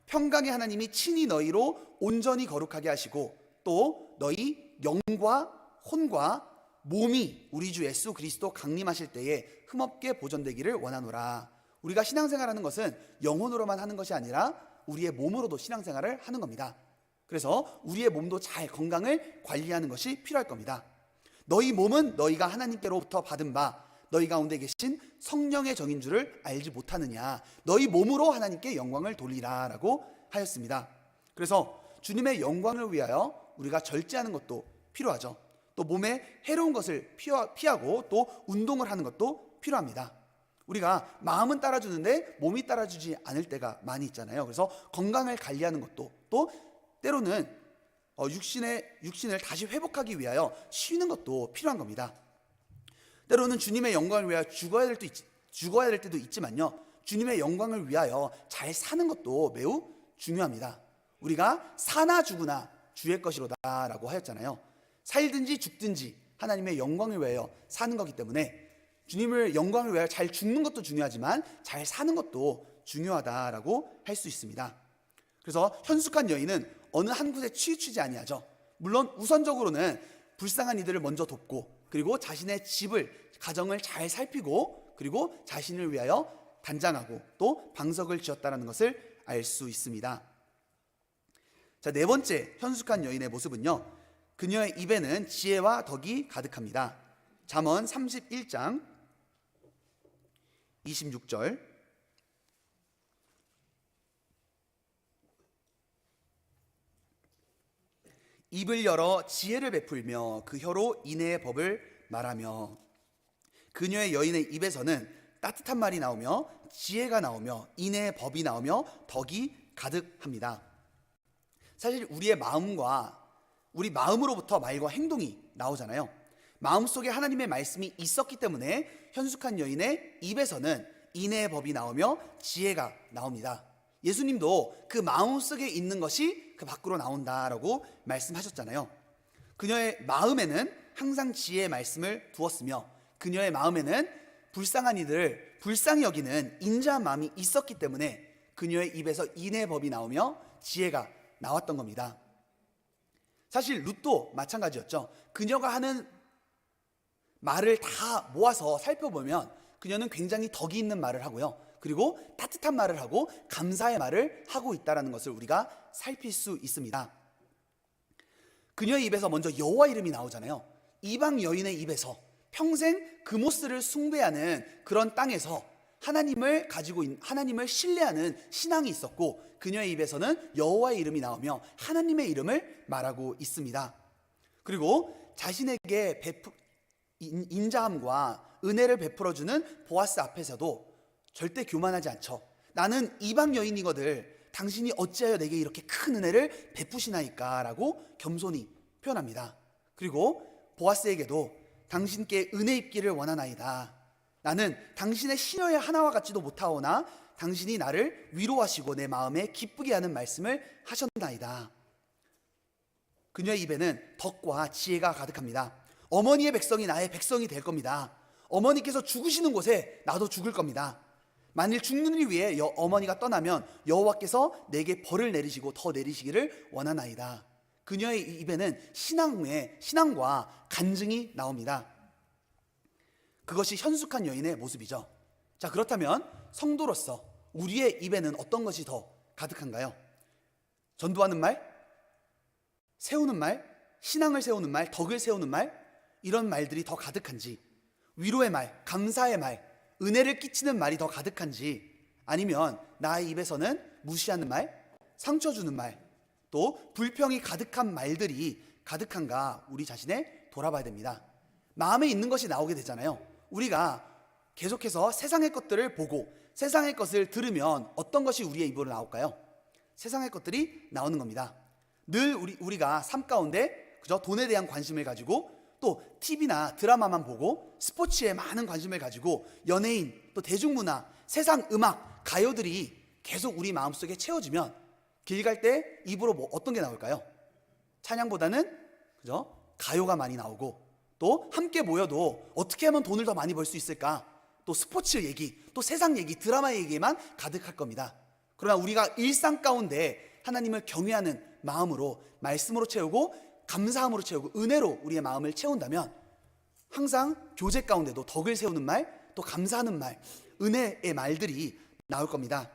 평강의 하나님이 친히 너희로 온전히 거룩하게 하시고 또 너희 영과 혼과 몸이 우리 주 예수 그리스도 강림하실 때에 흠없게 보존되기를 원하노라. 우리가 신앙생활하는 것은 영혼으로만 하는 것이 아니라 우리의 몸으로도 신앙생활을 하는 겁니다. 그래서 우리의 몸도 잘 건강을 관리하는 것이 필요할 겁니다. 너희 몸은 너희가 하나님께로부터 받은 바 너희 가운데 계신 성령의 정인 줄을 알지 못하느냐. 너희 몸으로 하나님께 영광을 돌리라 라고 하였습니다. 그래서 주님의 영광을 위하여 우리가 절제하는 것도 필요하죠. 또 몸에 해로운 것을 피하고 또 운동을 하는 것도 필요합니다. 우리가 마음은 따라주는데 몸이 따라주지 않을 때가 많이 있잖아요. 그래서 건강을 관리하는 것도 또 때로는 육신을 다시 회복하기 위하여 쉬는 것도 필요한 겁니다. 때로는 주님의 영광을 위하여 죽어야 될 때도 있지만요, 주님의 영광을 위하여 잘 사는 것도 매우 중요합니다. 우리가 사나 죽으나 주의 것이로다 라고 하였잖아요. 살든지 죽든지 하나님의 영광을 위하여 사는 거기 때문에 주님의 영광을 위하여 잘 죽는 것도 중요하지만 잘 사는 것도 중요하다라고 할 수 있습니다. 그래서 현숙한 여인은 어느 한 곳에 치우치지 아니하죠. 물론 우선적으로는 불쌍한 이들을 먼저 돕고 그리고 자신의 가정을 잘 살피고 그리고 자신을 위하여 단장하고 또 방석을 지었다는 것을 알 수 있습니다. 자, 네 번째 현숙한 여인의 모습은요, 그녀의 입에는 지혜와 덕이 가득합니다. 잠언 31장 26절. 입을 열어 지혜를 베풀며 그 혀로 인애의 법을 말하며. 그녀의 여인의 입에서는 따뜻한 말이 나오며 지혜가 나오며 인애의 법이 나오며 덕이 가득합니다. 사실 우리의 마음과 우리 마음으로부터 말과 행동이 나오잖아요. 마음속에 하나님의 말씀이 있었기 때문에 현숙한 여인의 입에서는 인애의 법이 나오며 지혜가 나옵니다. 예수님도 그 마음속에 있는 것이 그 밖으로 나온다라고 말씀하셨잖아요. 그녀의 마음에는 항상 지혜의 말씀을 두었으며 그녀의 마음에는 불쌍한 이들을 불쌍히 여기는 인자한 마음이 있었기 때문에 그녀의 입에서 인애의 법이 나오며 지혜가 나왔던 겁니다. 사실 룻도 마찬가지였죠. 그녀가 하는 말을 다 모아서 살펴보면 그녀는 굉장히 덕이 있는 말을 하고요, 그리고 따뜻한 말을 하고 감사의 말을 하고 있다는 것을 우리가 살필 수 있습니다. 그녀의 입에서 먼저 여호와 이름이 나오잖아요. 이방 여인의 입에서 평생 그모스를 숭배하는 그런 땅에서 하나님을 신뢰하는 신앙이 있었고 그녀의 입에서는 여호와의 이름이 나오며 하나님의 이름을 말하고 있습니다. 그리고 자신에게 인자함과 은혜를 베풀어주는 보아스 앞에서도 절대 교만하지 않죠. 나는 이방 여인이거늘 당신이 어찌하여 내게 이렇게 큰 은혜를 베푸시나이까 라고 겸손히 표현합니다. 그리고 보아스에게도 당신께 은혜 입기를 원하나이다. 나는 당신의 시녀의 하나와 같지도 못하오나 당신이 나를 위로하시고 내 마음에 기쁘게 하는 말씀을 하셨나이다. 그녀의 입에는 덕과 지혜가 가득합니다. 어머니의 백성이 나의 백성이 될 겁니다. 어머니께서 죽으시는 곳에 나도 죽을 겁니다. 만일 죽는 일 위해 어머니가 떠나면 여호와께서 내게 벌을 내리시고 더 내리시기를 원하나이다. 그녀의 입에는 신앙과 간증이 나옵니다. 그것이 현숙한 여인의 모습이죠. 자, 그렇다면 성도로서 우리의 입에는 어떤 것이 더 가득한가요? 전도하는 말, 세우는 말, 신앙을 세우는 말, 덕을 세우는 말, 이런 말들이 더 가득한지, 위로의 말, 감사의 말, 은혜를 끼치는 말이 더 가득한지, 아니면 나의 입에서는 무시하는 말, 상처 주는 말, 또 불평이 가득한 말들이 가득한가 우리 자신을 돌아봐야 됩니다. 마음에 있는 것이 나오게 되잖아요. 우리가 계속해서 세상의 것들을 보고 세상의 것을 들으면 어떤 것이 우리의 입으로 나올까요? 세상의 것들이 나오는 겁니다. 늘 우리가 삶 가운데 그저 돈에 대한 관심을 가지고 또 TV나 드라마만 보고 스포츠에 많은 관심을 가지고 연예인, 또 대중문화, 세상 음악, 가요들이 계속 우리 마음속에 채워지면 길 갈 때 입으로 어떤 게 나올까요? 찬양보다는 그죠? 가요가 많이 나오고, 또 함께 모여도 어떻게 하면 돈을 더 많이 벌 수 있을까? 또 스포츠 얘기, 또 세상 얘기, 드라마 얘기만 가득할 겁니다. 그러나 우리가 일상 가운데 하나님을 경외하는 마음으로 말씀으로 채우고 감사함으로 채우고 은혜로 우리의 마음을 채운다면 항상 교제 가운데도 덕을 세우는 말, 또 감사하는 말, 은혜의 말들이 나올 겁니다.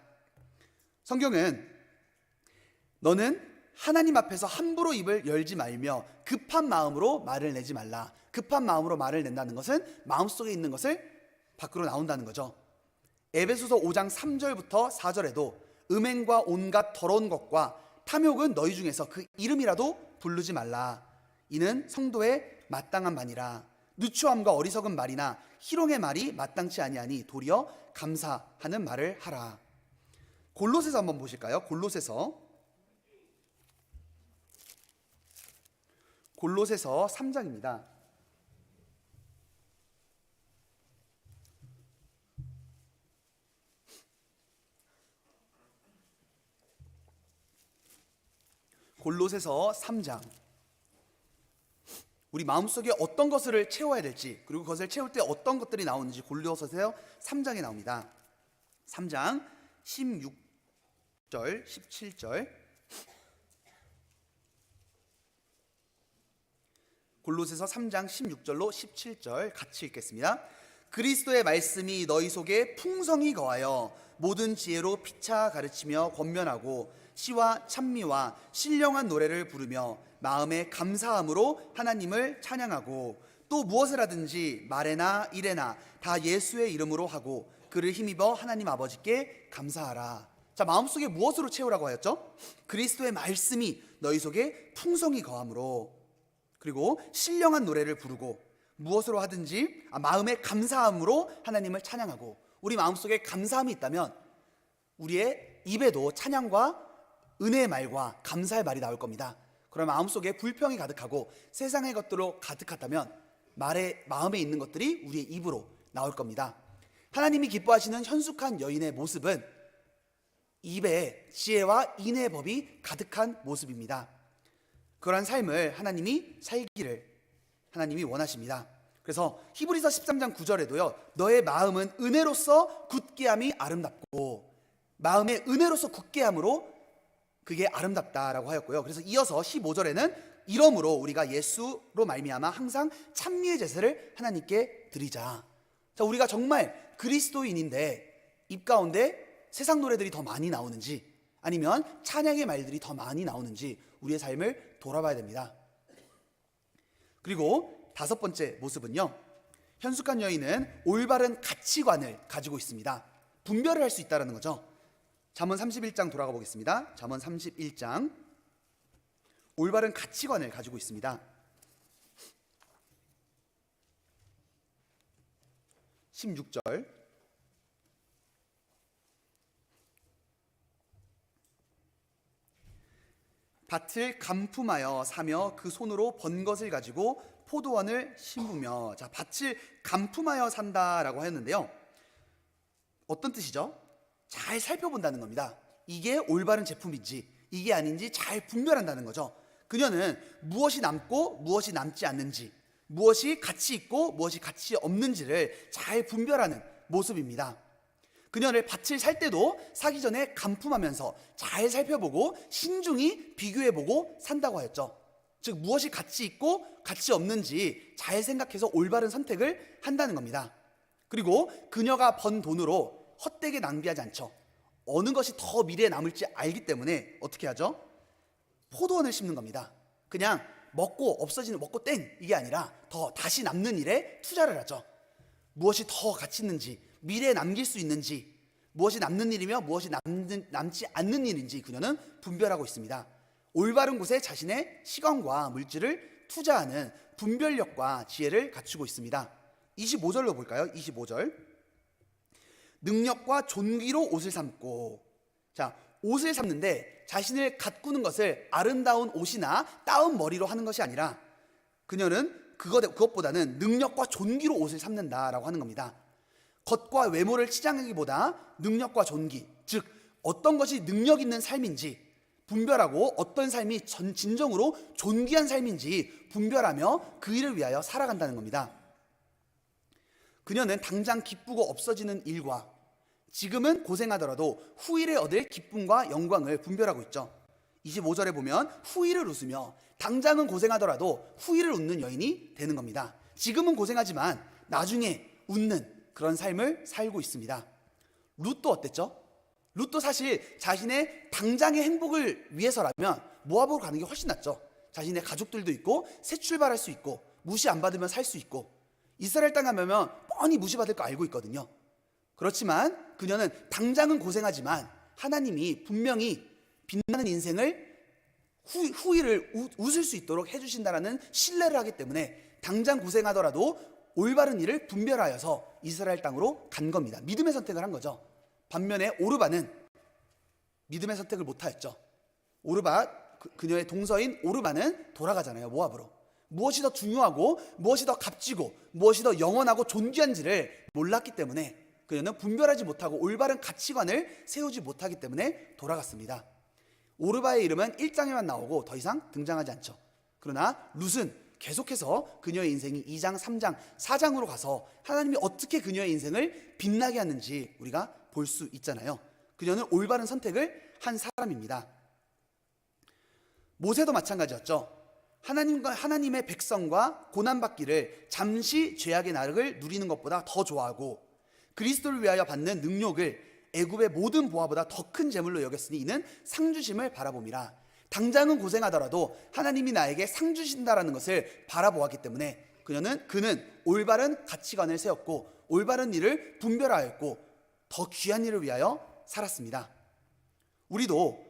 성경은 너는 하나님 앞에서 함부로 입을 열지 말며 급한 마음으로 말을 내지 말라. 급한 마음으로 말을 낸다는 것은 마음속에 있는 것을 밖으로 나온다는 거죠. 에베소서 5장 3절부터 4절에도 음행과 온갖 더러운 것과 탐욕은 너희 중에서 그 이름이라도 부르지 말라. 이는 성도의 마땅한 말이라. 누추함과 어리석은 말이나 희롱의 말이 마땅치 아니하니 도리어 감사하는 말을 하라. 골로새서 한번 보실까요? 골로새서 3장입니다. 골로새서 3장. 우리 마음속에 어떤 것을 채워야 될지, 그리고 그것을 채울 때 어떤 것들이 나오는지 골로새서 3장에 나옵니다. 3장 16절, 17절. 골로새서 3장 16절로 17절 같이 읽겠습니다. 그리스도의 말씀이 너희 속에 풍성히 거하여 모든 지혜로 피차 가르치며 권면하고 시와 찬미와 신령한 노래를 부르며 마음에 감사함으로 하나님을 찬양하고 또 무엇을 하든지 말에나 일에나 다 예수의 이름으로 하고 그를 힘입어 하나님 아버지께 감사하라. 자, 마음속에 무엇으로 채우라고 하였죠? 그리스도의 말씀이 너희 속에 풍성히 거함으로, 그리고 신령한 노래를 부르고 무엇으로 하든지 마음에 감사함으로 하나님을 찬양하고. 우리 마음속에 감사함이 있다면 우리의 입에도 찬양과 은혜의 말과 감사의 말이 나올 겁니다. 그럼 마음속에 불평이 가득하고 세상의 것들로 가득하다면 마음에 있는 것들이 우리의 입으로 나올 겁니다. 하나님이 기뻐하시는 현숙한 여인의 모습은 입에 지혜와 인애의 법이 가득한 모습입니다. 그러한 삶을 하나님이 살기를 하나님이 원하십니다. 그래서 히브리서 13장 9절에도요, 너의 마음은 은혜로서 굳게함이 아름답고, 마음의 은혜로서 굳게함으로 그게 아름답다라고 하였고요. 그래서 이어서 15절에는 이러므로 우리가 예수로 말미암아 항상 찬미의 제사를 하나님께 드리자. 자, 우리가 정말 그리스도인인데 입 가운데 세상 노래들이 더 많이 나오는지, 아니면 찬양의 말들이 더 많이 나오는지 우리의 삶을 돌아봐야 됩니다. 그리고 다섯 번째 모습은요, 현숙한 여인은 올바른 가치관을 가지고 있습니다. 분별을 할 수 있다는 거죠. 잠언 31장 돌아가 보겠습니다. 잠언 31장. 올바른 가치관을 가지고 있습니다. 16절. 밭을 간품하여 사며 그 손으로 번 것을 가지고 포도원을 심으며. 자, 밭을 간품하여 산다라고 했는데요. 어떤 뜻이죠? 잘 살펴본다는 겁니다. 이게 올바른 제품인지 이게 아닌지 잘 분별한다는 거죠. 그녀는 무엇이 남고 무엇이 남지 않는지, 무엇이 가치 있고 무엇이 가치 없는지를 잘 분별하는 모습입니다. 그녀를 밭을 살 때도 사기 전에 간품하면서 잘 살펴보고 신중히 비교해보고 산다고 하였죠. 즉 무엇이 가치 있고 가치 없는지 잘 생각해서 올바른 선택을 한다는 겁니다. 그리고 그녀가 번 돈으로 헛되게 낭비하지 않죠. 어느 것이 더 미래에 남을지 알기 때문에 어떻게 하죠? 포도원을 심는 겁니다. 그냥 먹고 없어지는, 먹고 땡, 이게 아니라 더 다시 남는 일에 투자를 하죠. 무엇이 더 가치 있는지, 미래에 남길 수 있는지, 무엇이 남는 일이며 무엇이 남지 않는 일인지 그녀는 분별하고 있습니다. 올바른 곳에 자신의 시간과 물질을 투자하는 분별력과 지혜를 갖추고 있습니다. 25절로 볼까요? 25절. 능력과 존귀로 옷을 삼고. 자, 옷을 삼는데 자신을 가꾸는 것을 아름다운 옷이나 따은 머리로 하는 것이 아니라 그녀는 그것보다는 능력과 존귀로 옷을 삼는다라고 하는 겁니다. 겉과 외모를 치장하기보다 능력과 존귀, 즉 어떤 것이 능력 있는 삶인지 분별하고 어떤 삶이 진정으로 존귀한 삶인지 분별하며 그 일을 위하여 살아간다는 겁니다. 그녀는 당장 기쁘고 없어지는 일과 지금은 고생하더라도 후일에 얻을 기쁨과 영광을 분별하고 있죠. 25절에 보면 후일을 웃으며, 당장은 고생하더라도 후일을 웃는 여인이 되는 겁니다. 지금은 고생하지만 나중에 웃는 그런 삶을 살고 있습니다. 룻도 어땠죠? 룻도 사실 자신의 당장의 행복을 위해서라면 모압으로 가는 게 훨씬 낫죠. 자신의 가족들도 있고 새 출발할 수 있고 무시 안 받으면 살 수 있고 이스라엘 땅 가면 뻔히 무시받을 거 알고 있거든요. 그렇지만 그녀는 당장은 고생하지만 하나님이 분명히 빛나는 인생을 후일을 웃을 수 있도록 해주신다라는 신뢰를 하기 때문에 당장 고생하더라도 올바른 일을 분별하여서 이스라엘 땅으로 간 겁니다. 믿음의 선택을 한 거죠. 반면에 오르바는 믿음의 선택을 못하였죠. 그녀의 동서인 오르바는 돌아가잖아요. 모압으로. 무엇이 더 중요하고 무엇이 더 값지고 무엇이 더 영원하고 존귀한지를 몰랐기 때문에 그녀는 분별하지 못하고 올바른 가치관을 세우지 못하기 때문에 돌아갔습니다. 오르바의 이름은 1장에만 나오고 더 이상 등장하지 않죠. 그러나 룻은 계속해서 그녀의 인생이 2장, 3장, 4장으로 가서 하나님이 어떻게 그녀의 인생을 빛나게 하는지 우리가 볼 수 있잖아요. 그녀는 올바른 선택을 한 사람입니다. 모세도 마찬가지였죠. 하나님의 백성과 고난받기를 잠시 죄악의 나락을 누리는 것보다 더 좋아하고 그리스도를 위하여 받는 능력을 애굽의 모든 보화보다 더 큰 재물로 여겼으니 이는 상 주심을 바라봄이라. 당장은 고생하더라도 하나님이 나에게 상 주신다라는 것을 바라보았기 때문에 그는 올바른 가치관을 세웠고 올바른 일을 분별하였고 더 귀한 일을 위하여 살았습니다. 우리도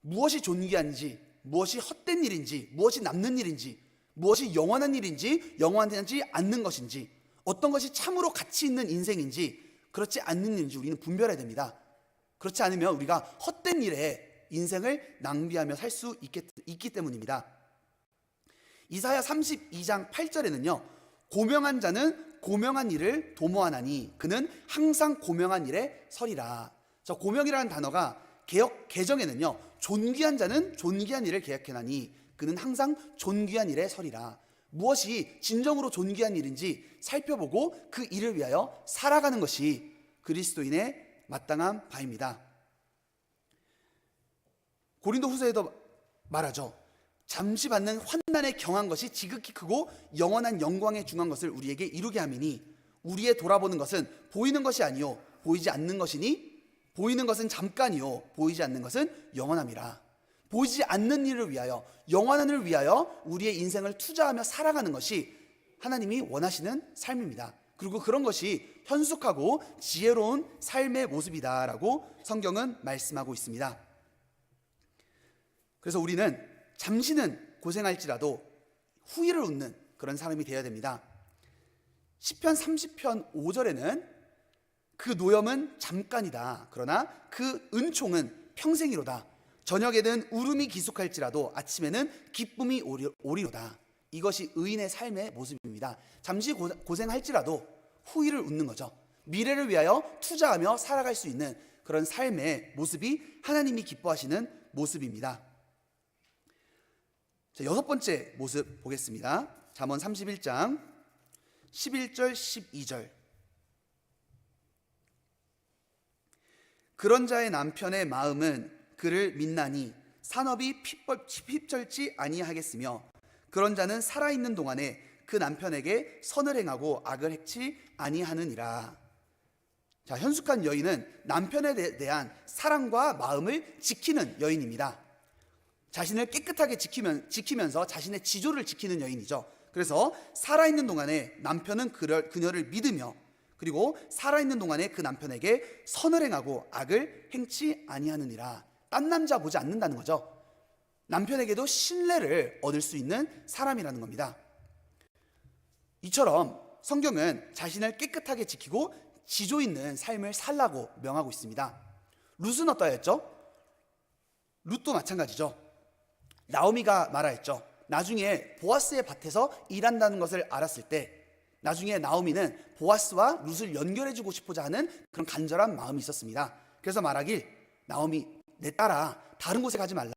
무엇이 존귀한지, 무엇이 헛된 일인지, 무엇이 남는 일인지, 무엇이 영원한 일인지, 영원하지 않는 것인지, 어떤 것이 참으로 가치 있는 인생인지, 그렇지 않는 일인지 우리는 분별해야 됩니다. 그렇지 않으면 우리가 헛된 일에 인생을 낭비하며 살 수 있기 때문입니다. 이사야 32장 8절에는요, 고명한 자는 고명한 일을 도모하나니 그는 항상 고명한 일에 서리라. 저 고명이라는 단어가 개정에는요, 존귀한 자는 존귀한 일을 계약하나니 그는 항상 존귀한 일에 서리라. 무엇이 진정으로 존귀한 일인지 살펴보고 그 일을 위하여 살아가는 것이 그리스도인의 마땅한 바입니다. 고린도후서에도 말하죠. 잠시 받는 환난에 경한 것이 지극히 크고 영원한 영광에 중한 것을 우리에게 이루게 함이니 우리의 돌아보는 것은 보이는 것이 아니요 보이지 않는 것이니 보이는 것은 잠깐이요 보이지 않는 것은 영원함이라. 보이지 않는 일을 위하여 영원한 일을 위하여 우리의 인생을 투자하며 살아가는 것이 하나님이 원하시는 삶입니다. 그리고 그런 것이 현숙하고 지혜로운 삶의 모습이다라고 성경은 말씀하고 있습니다. 그래서 우리는 잠시는 고생할지라도 후일을 웃는 그런 사람이 되어야 됩니다. 시편 30편 5절에는 그 노염은 잠깐이다. 그러나 그 은총은 평생이로다. 저녁에는 울음이 기숙할지라도 아침에는 기쁨이 오리로다. 이것이 의인의 삶의 모습입니다. 잠시 고생할지라도 후일을 웃는 거죠. 미래를 위하여 투자하며 살아갈 수 있는 그런 삶의 모습이 하나님이 기뻐하시는 모습입니다. 자, 여섯 번째 모습 보겠습니다. 잠언 31장 11절 12절. 그런 자의 남편의 마음은 그를 믿나니 산업이 핍절지 아니하겠으며 그런 자는 살아있는 동안에 그 남편에게 선을 행하고 악을 행치 아니하느니라. 자, 현숙한 여인은 남편에 대한 사랑과 마음을 지키는 여인입니다. 자신을 깨끗하게 지키면서 자신의 지조를 지키는 여인이죠. 그래서 살아있는 동안에 남편은 그녀를 믿으며, 그리고 살아있는 동안에 그 남편에게 선을 행하고 악을 행치 아니하느니라. 딴 남자 보지 않는다는 거죠. 남편에게도 신뢰를 얻을 수 있는 사람이라는 겁니다. 이처럼 성경은 자신을 깨끗하게 지키고 지조 있는 삶을 살라고 명하고 있습니다. 룻은 어떠했죠? 룻도 마찬가지죠. 나오미가 말하였죠. 나중에 보아스의 밭에서 일한다는 것을 알았을 때 나중에 나오미는 보아스와 룻을 연결해주고 싶고자 하는 그런 간절한 마음이 있었습니다. 그래서 말하길, 나오미, 내 딸아, 다른 곳에 가지 말라.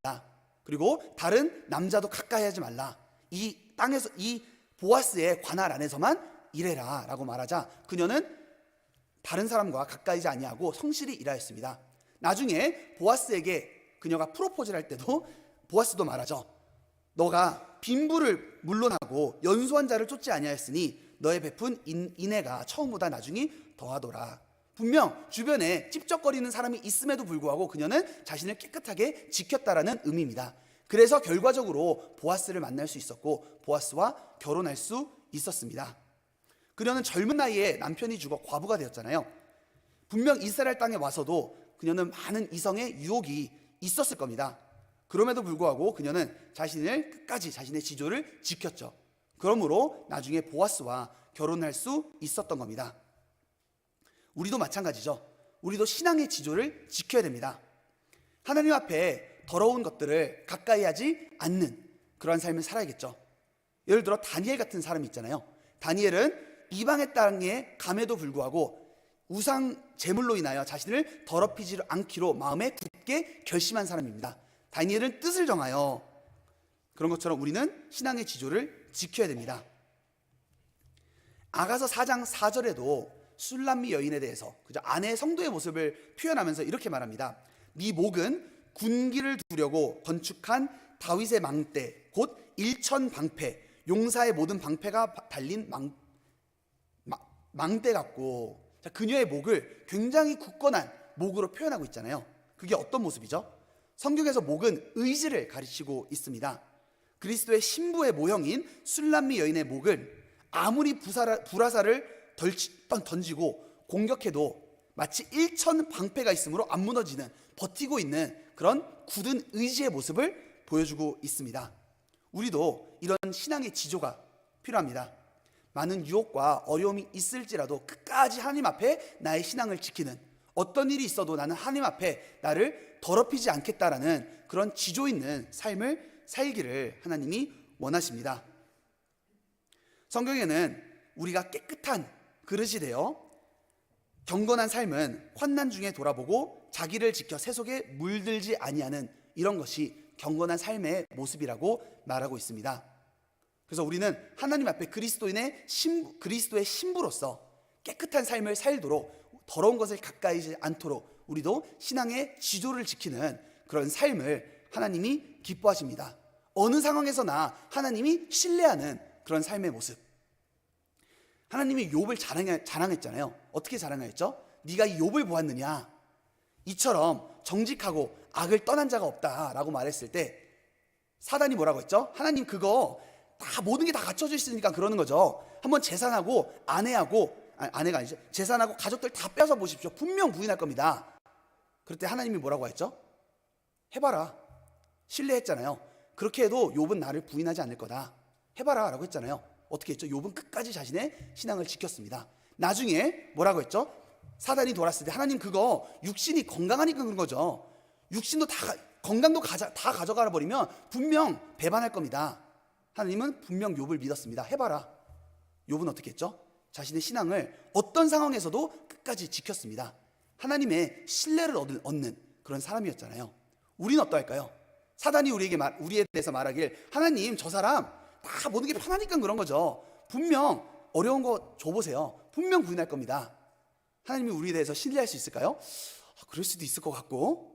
그리고 다른 남자도 가까이 하지 말라. 이 땅에서, 이 보아스의 관할 안에서만 일해라 라고 말하자 그녀는 다른 사람과 가까이지 아니하고 성실히 일하였습니다. 나중에 보아스에게 그녀가 프로포즈를 할 때도 보아스도 말하죠. 너가 빈부를 물론하고 연소한 자를 쫓지 아니하였으니 너의 베푼 인애가 처음보다 나중이 더하더라. 분명 주변에 찝쩍거리는 사람이 있음에도 불구하고 그녀는 자신을 깨끗하게 지켰다라는 의미입니다. 그래서 결과적으로 보아스를 만날 수 있었고 보아스와 결혼할 수 있었습니다. 그녀는 젊은 나이에 남편이 죽어 과부가 되었잖아요. 분명 이스라엘 땅에 와서도 그녀는 많은 이성의 유혹이 있었을 겁니다. 그럼에도 불구하고 그녀는 자신을 끝까지 자신의 지조를 지켰죠. 그러므로 나중에 보아스와 결혼할 수 있었던 겁니다. 우리도 마찬가지죠. 우리도 신앙의 지조를 지켜야 됩니다. 하나님 앞에 더러운 것들을 가까이 하지 않는 그러한 삶을 살아야겠죠. 예를 들어 다니엘 같은 사람이 있잖아요. 다니엘은 이방의 땅에 감에도 불구하고 우상 제물로 인하여 자신을 더럽히지 않기로 마음에 굳게 결심한 사람입니다. 다니엘은 뜻을 정하여 그런 것처럼 우리는 신앙의 지조를 지켜야 됩니다. 아가서 4장 4절에도 술람미 여인에 대해서 그저 아내의 성도의 모습을 표현하면서 이렇게 말합니다. 네 목은 군기를 두려고 건축한 다윗의 망대 곧 일천 방패 용사의 모든 방패가 달린 망대 같고. 자, 그녀의 목을 굉장히 굳건한 목으로 표현하고 있잖아요. 그게 어떤 모습이죠? 성경에서 목은 의지를 가르치고 있습니다. 그리스도의 신부의 모형인 술람미 여인의 목은 아무리 불화살을 던지고 공격해도 마치 일천 방패가 있으므로 안 무너지는, 버티고 있는 그런 굳은 의지의 모습을 보여주고 있습니다. 우리도 이런 신앙의 지조가 필요합니다. 많은 유혹과 어려움이 있을지라도 끝까지 하나님 앞에 나의 신앙을 지키는, 어떤 일이 있어도 나는 하나님 앞에 나를 더럽히지 않겠다라는 그런 지조 있는 삶을 살기를 하나님이 원하십니다. 성경에는 우리가 깨끗한 그릇이 되어 경건한 삶은 환난 중에 돌아보고 자기를 지켜 세속에 물들지 아니하는, 이런 것이 경건한 삶의 모습이라고 말하고 있습니다. 그래서 우리는 하나님 앞에 그리스도의 신부로서 깨끗한 삶을 살도록, 더러운 것을 가까이 하지 않도록 우리도 신앙의 지조를 지키는 그런 삶을 하나님이 기뻐하십니다. 어느 상황에서나 하나님이 신뢰하는 그런 삶의 모습. 하나님이 욥을 자랑했잖아요. 어떻게 자랑했죠? 네가 이 욥을 보았느냐? 이처럼 정직하고 악을 떠난 자가 없다라고 말했을 때 사단이 뭐라고 했죠? 하나님 그거 다 모든 게 다 갖춰져 있으니까 그러는 거죠. 한번 재산하고 아내가 아니죠. 재산하고 가족들 다 빼서 보십시오. 분명 부인할 겁니다. 그럴 때 하나님이 뭐라고 했죠? 해봐라. 신뢰했잖아요. 그렇게 해도 욥은 나를 부인하지 않을 거다. 해봐라 라고 했잖아요. 어떻게 했죠? 욥은 끝까지 자신의 신앙을 지켰습니다. 나중에 뭐라고 했죠? 사단이 돌았을 때 하나님 그거 육신이 건강하니까 그런 거죠. 육신도 다 건강도 다 가져가 버리면 분명 배반할 겁니다. 하나님은 분명 욥을 믿었습니다. 해봐라. 욥은 어떻게 했죠? 자신의 신앙을 어떤 상황에서도 끝까지 지켰습니다. 하나님의 신뢰를 얻는 그런 사람이었잖아요. 우리는 어떠할까요? 사단이 우리에 대해서 말하길 하나님 저 사람 다 모든 게 편하니까 그런 거죠. 분명 어려운 거 줘보세요. 분명 부인할 겁니다. 하나님이 우리에 대해서 신뢰할 수 있을까요? 그럴 수도 있을 것 같고,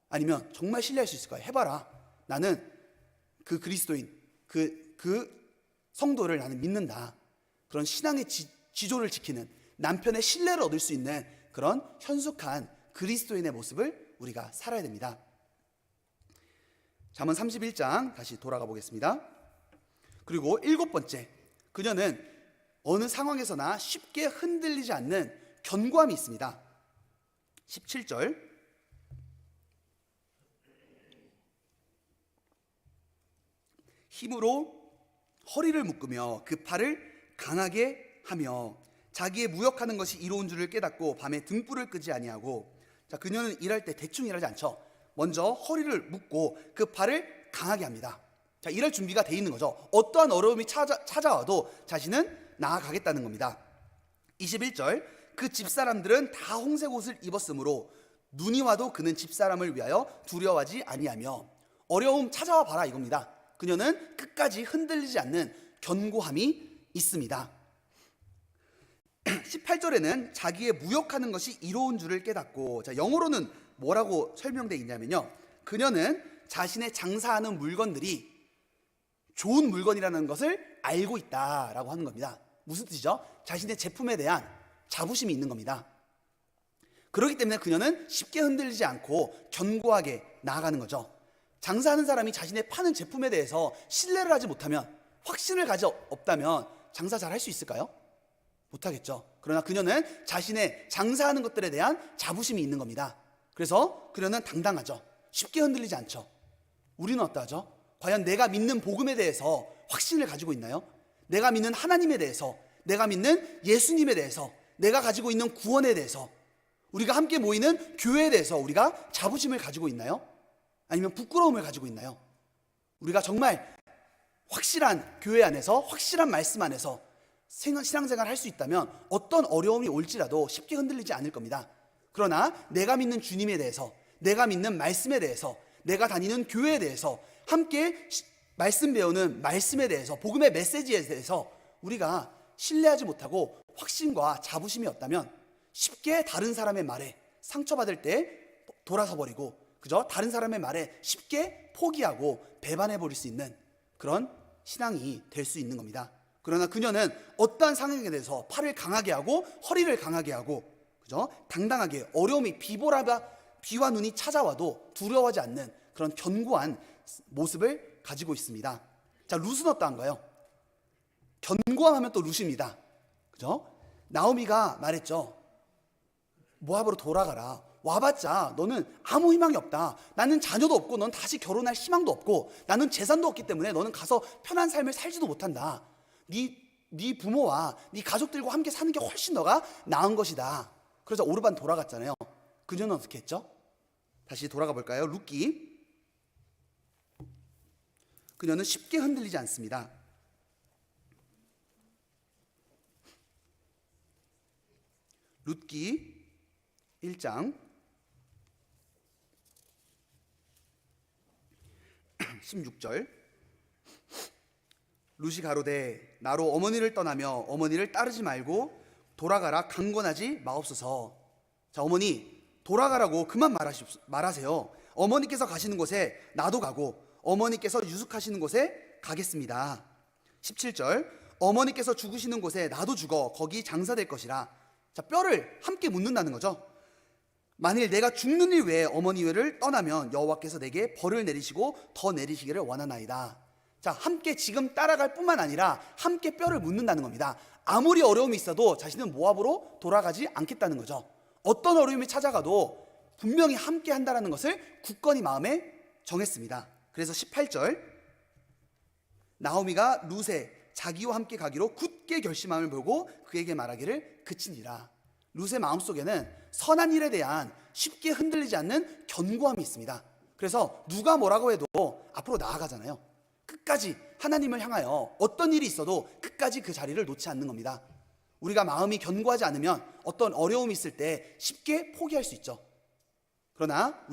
아니면 정말 신뢰할 수 있을까요? 해봐라. 나는 그 그리스도인 그 성도를 나는 믿는다. 그런 신앙의 지조를 지키는, 남편의 신뢰를 얻을 수 있는 그런 현숙한 그리스도인의 모습을 우리가 살아야 됩니다. 잠언 31장 다시 돌아가 보겠습니다. 그리고 7번째, 그녀는 어느 상황에서나 쉽게 흔들리지 않는 견고함이 있습니다. 17절, 힘으로 허리를 묶으며 그 팔을 강하게 하며 자기의 무역하는 것이 이로운 줄을 깨닫고 밤에 등불을 끄지 아니하고. 자, 그녀는 일할 때 대충 일하지 않죠. 먼저 허리를 묶고 그 팔을 강하게 합니다. 자, 일할 준비가 돼 있는 거죠. 어떠한 어려움이 찾아와도 자신은 나아가겠다는 겁니다. 21절, 그 집사람들은 다 홍색 옷을 입었으므로 눈이 와도 그는 집사람을 위하여 두려워하지 아니하며. 어려움 찾아와 봐라 이겁니다. 그녀는 끝까지 흔들리지 않는 견고함이 있습니다. 18절에는 자기의 무역하는 것이 이로운 줄을 깨닫고. 자, 영어로는 뭐라고 설명되어 있냐면요, 그녀는 자신의 장사하는 물건들이 좋은 물건이라는 것을 알고 있다라고 하는 겁니다. 무슨 뜻이죠? 자신의 제품에 대한 자부심이 있는 겁니다. 그렇기 때문에 그녀는 쉽게 흔들리지 않고 견고하게 나아가는 거죠. 장사하는 사람이 자신의 파는 제품에 대해서 신뢰를 하지 못하면, 확신을 가져 없다면 장사 잘 할 수 있을까요? 못하겠죠. 그러나 그녀는 자신의 장사하는 것들에 대한 자부심이 있는 겁니다. 그래서 그녀는 당당하죠. 쉽게 흔들리지 않죠. 우리는 어떠하죠? 과연 내가 믿는 복음에 대해서 확신을 가지고 있나요? 내가 믿는 하나님에 대해서, 내가 믿는 예수님에 대해서, 내가 가지고 있는 구원에 대해서, 우리가 함께 모이는 교회에 대해서 우리가 자부심을 가지고 있나요? 아니면 부끄러움을 가지고 있나요? 우리가 정말 확실한 교회 안에서, 확실한 말씀 안에서 신앙생활을 할 수 있다면 어떤 어려움이 올지라도 쉽게 흔들리지 않을 겁니다. 그러나 내가 믿는 주님에 대해서, 내가 믿는 말씀에 대해서, 내가 다니는 교회에 대해서, 함께 말씀 배우는 말씀에 대해서, 복음의 메시지에 대해서 우리가 신뢰하지 못하고 확신과 자부심이 없다면 쉽게 다른 사람의 말에 상처받을 때 돌아서 버리고, 그죠? 다른 사람의 말에 쉽게 포기하고 배반해 버릴 수 있는 그런 신앙이 될 수 있는 겁니다. 그러나 그녀는 어떠한 상황에 대해서 팔을 강하게 하고 허리를 강하게 하고, 그죠? 당당하게 어려움이 비와 눈이 찾아와도 두려워하지 않는 그런 견고한 모습을 가지고 있습니다. 자, 룻은 어떠한가요? 견고함 하면 또 룻입니다. 그죠? 나오미가 말했죠. 모압으로 돌아가라. 와봤자 너는 아무 희망이 없다. 나는 자녀도 없고 넌 다시 결혼할 희망도 없고 나는 재산도 없기 때문에 너는 가서 편한 삶을 살지도 못한다. 네 부모와 네 가족들과 함께 사는 게 훨씬 너가 나은 것이다. 그래서 오르반 돌아갔잖아요. 그녀는 어떻게 했죠? 다시 돌아가 볼까요? 룻기. 그녀는 쉽게 흔들리지 않습니다. 룻기 1장 16절, 룻이 가로되 나로 어머니를 떠나며 어머니를 따르지 말고 돌아가라 강권하지 마옵소서. 자, 어머니 돌아가라고 그만 말하세요. 어머니께서 가시는 곳에 나도 가고 어머니께서 유숙하시는 곳에 가겠습니다. 17절, 어머니께서 죽으시는 곳에 나도 죽어 거기 장사될 것이라. 자, 뼈를 함께 묻는다는 거죠. 만일 내가 죽는 일 외에 어머니 외를 떠나면 여호와께서 내게 벌을 내리시고 더 내리시기를 원하나이다. 자, 함께 지금 따라갈 뿐만 아니라 함께 뼈를 묻는다는 겁니다. 아무리 어려움이 있어도 자신은 모압으로 돌아가지 않겠다는 거죠. 어떤 어려움이 찾아가도 분명히 함께 한다는 것을 굳건히 마음에 정했습니다. 그래서 18절, 나오미가 룻의 자기와 함께 가기로 굳게 결심함을 보고 그에게 말하기를 그치니라. 룻의 마음속에는 선한 일에 대한 쉽게 흔들리지 않는 견고함이 있습니다. 그래서 누가 뭐라고 해도 앞으로 나아가잖아요. 끝까지 하나님을 향하여 어떤 일이 있어도 끝까지 그 자리를 놓지 않는 겁니다. 우리가 마음이 견고하지 않으면 어떤 어려움이 있을 때 쉽게 포기할 수 있죠. 그러나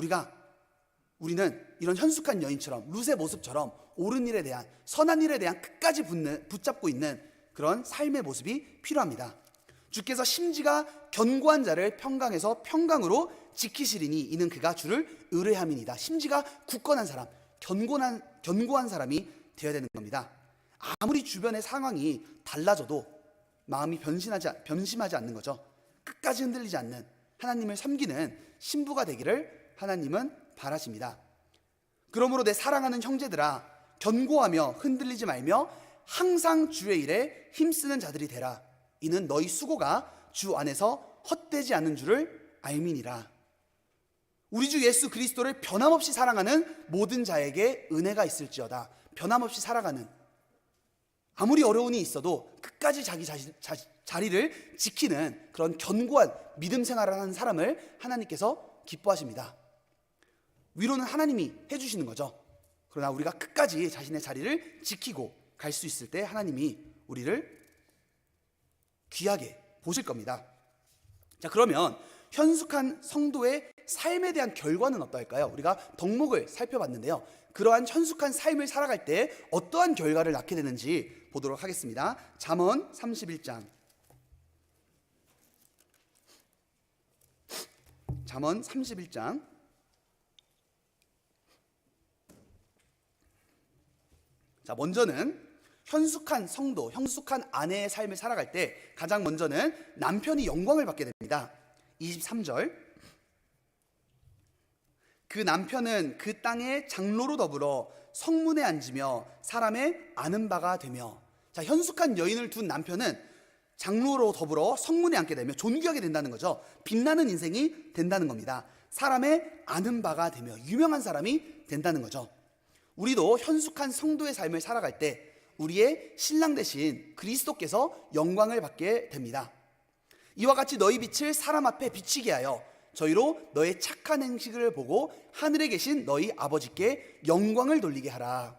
우리는 이런 현숙한 여인처럼 룻의 모습처럼 옳은 일에 대한, 선한 일에 대한 끝까지 붙잡고 있는 그런 삶의 모습이 필요합니다. 주께서 심지가 견고한 자를 평강에서 평강으로 지키시리니 이는 그가 주를 의뢰함이니이다. 심지가 굳건한 사람, 견고한 사람이 되어야 되는 겁니다. 아무리 주변의 상황이 달라져도 마음이 변심하지 않는 거죠. 끝까지 흔들리지 않는 하나님을 섬기는 신부가 되기를 하나님은 바라십니다. 그러므로 내 사랑하는 형제들아, 견고하며 흔들리지 말며 항상 주의 일에 힘쓰는 자들이 되라. 이는 너희 수고가 주 안에서 헛되지 않는 줄을 알미니라. 우리 주 예수 그리스도를 변함없이 사랑하는 모든 자에게 은혜가 있을지어다. 변함없이 살아가는, 아무리 어려움이 있어도 끝까지 자기 자리를 지키는 그런 견고한 믿음 생활을 하는 사람을 하나님께서 기뻐하십니다. 위로는 하나님이 해주시는 거죠. 그러나 우리가 끝까지 자신의 자리를 지키고 갈 수 있을 때 하나님이 우리를 귀하게 보실 겁니다. 자, 그러면 현숙한 성도의 삶에 대한 결과는 어떨까요? 우리가 덕목을 살펴봤는데요. 그러한 현숙한 삶을 살아갈 때 어떠한 결과를 낳게 되는지 보도록 하겠습니다. 잠언 31장. 잠언 31장. 자, 먼저는 현숙한 성도, 현숙한 아내의 삶을 살아갈 때 가장 먼저는 남편이 영광을 받게 됩니다. 23절. 그 남편은 그 땅의 장로로 더불어 성문에 앉으며 사람의 아는 바가 되며. 자, 현숙한 여인을 둔 남편은 장로로 더불어 성문에 앉게 되며 존귀하게 된다는 거죠. 빛나는 인생이 된다는 겁니다. 사람의 아는 바가 되며 유명한 사람이 된다는 거죠. 우리도 현숙한 성도의 삶을 살아갈 때 우리의 신랑 되신 그리스도께서 영광을 받게 됩니다. 이와 같이 너희 빛을 사람 앞에 비치게 하여 저희로 너의 착한 행실을 보고 하늘에 계신 너희 아버지께 영광을 돌리게 하라.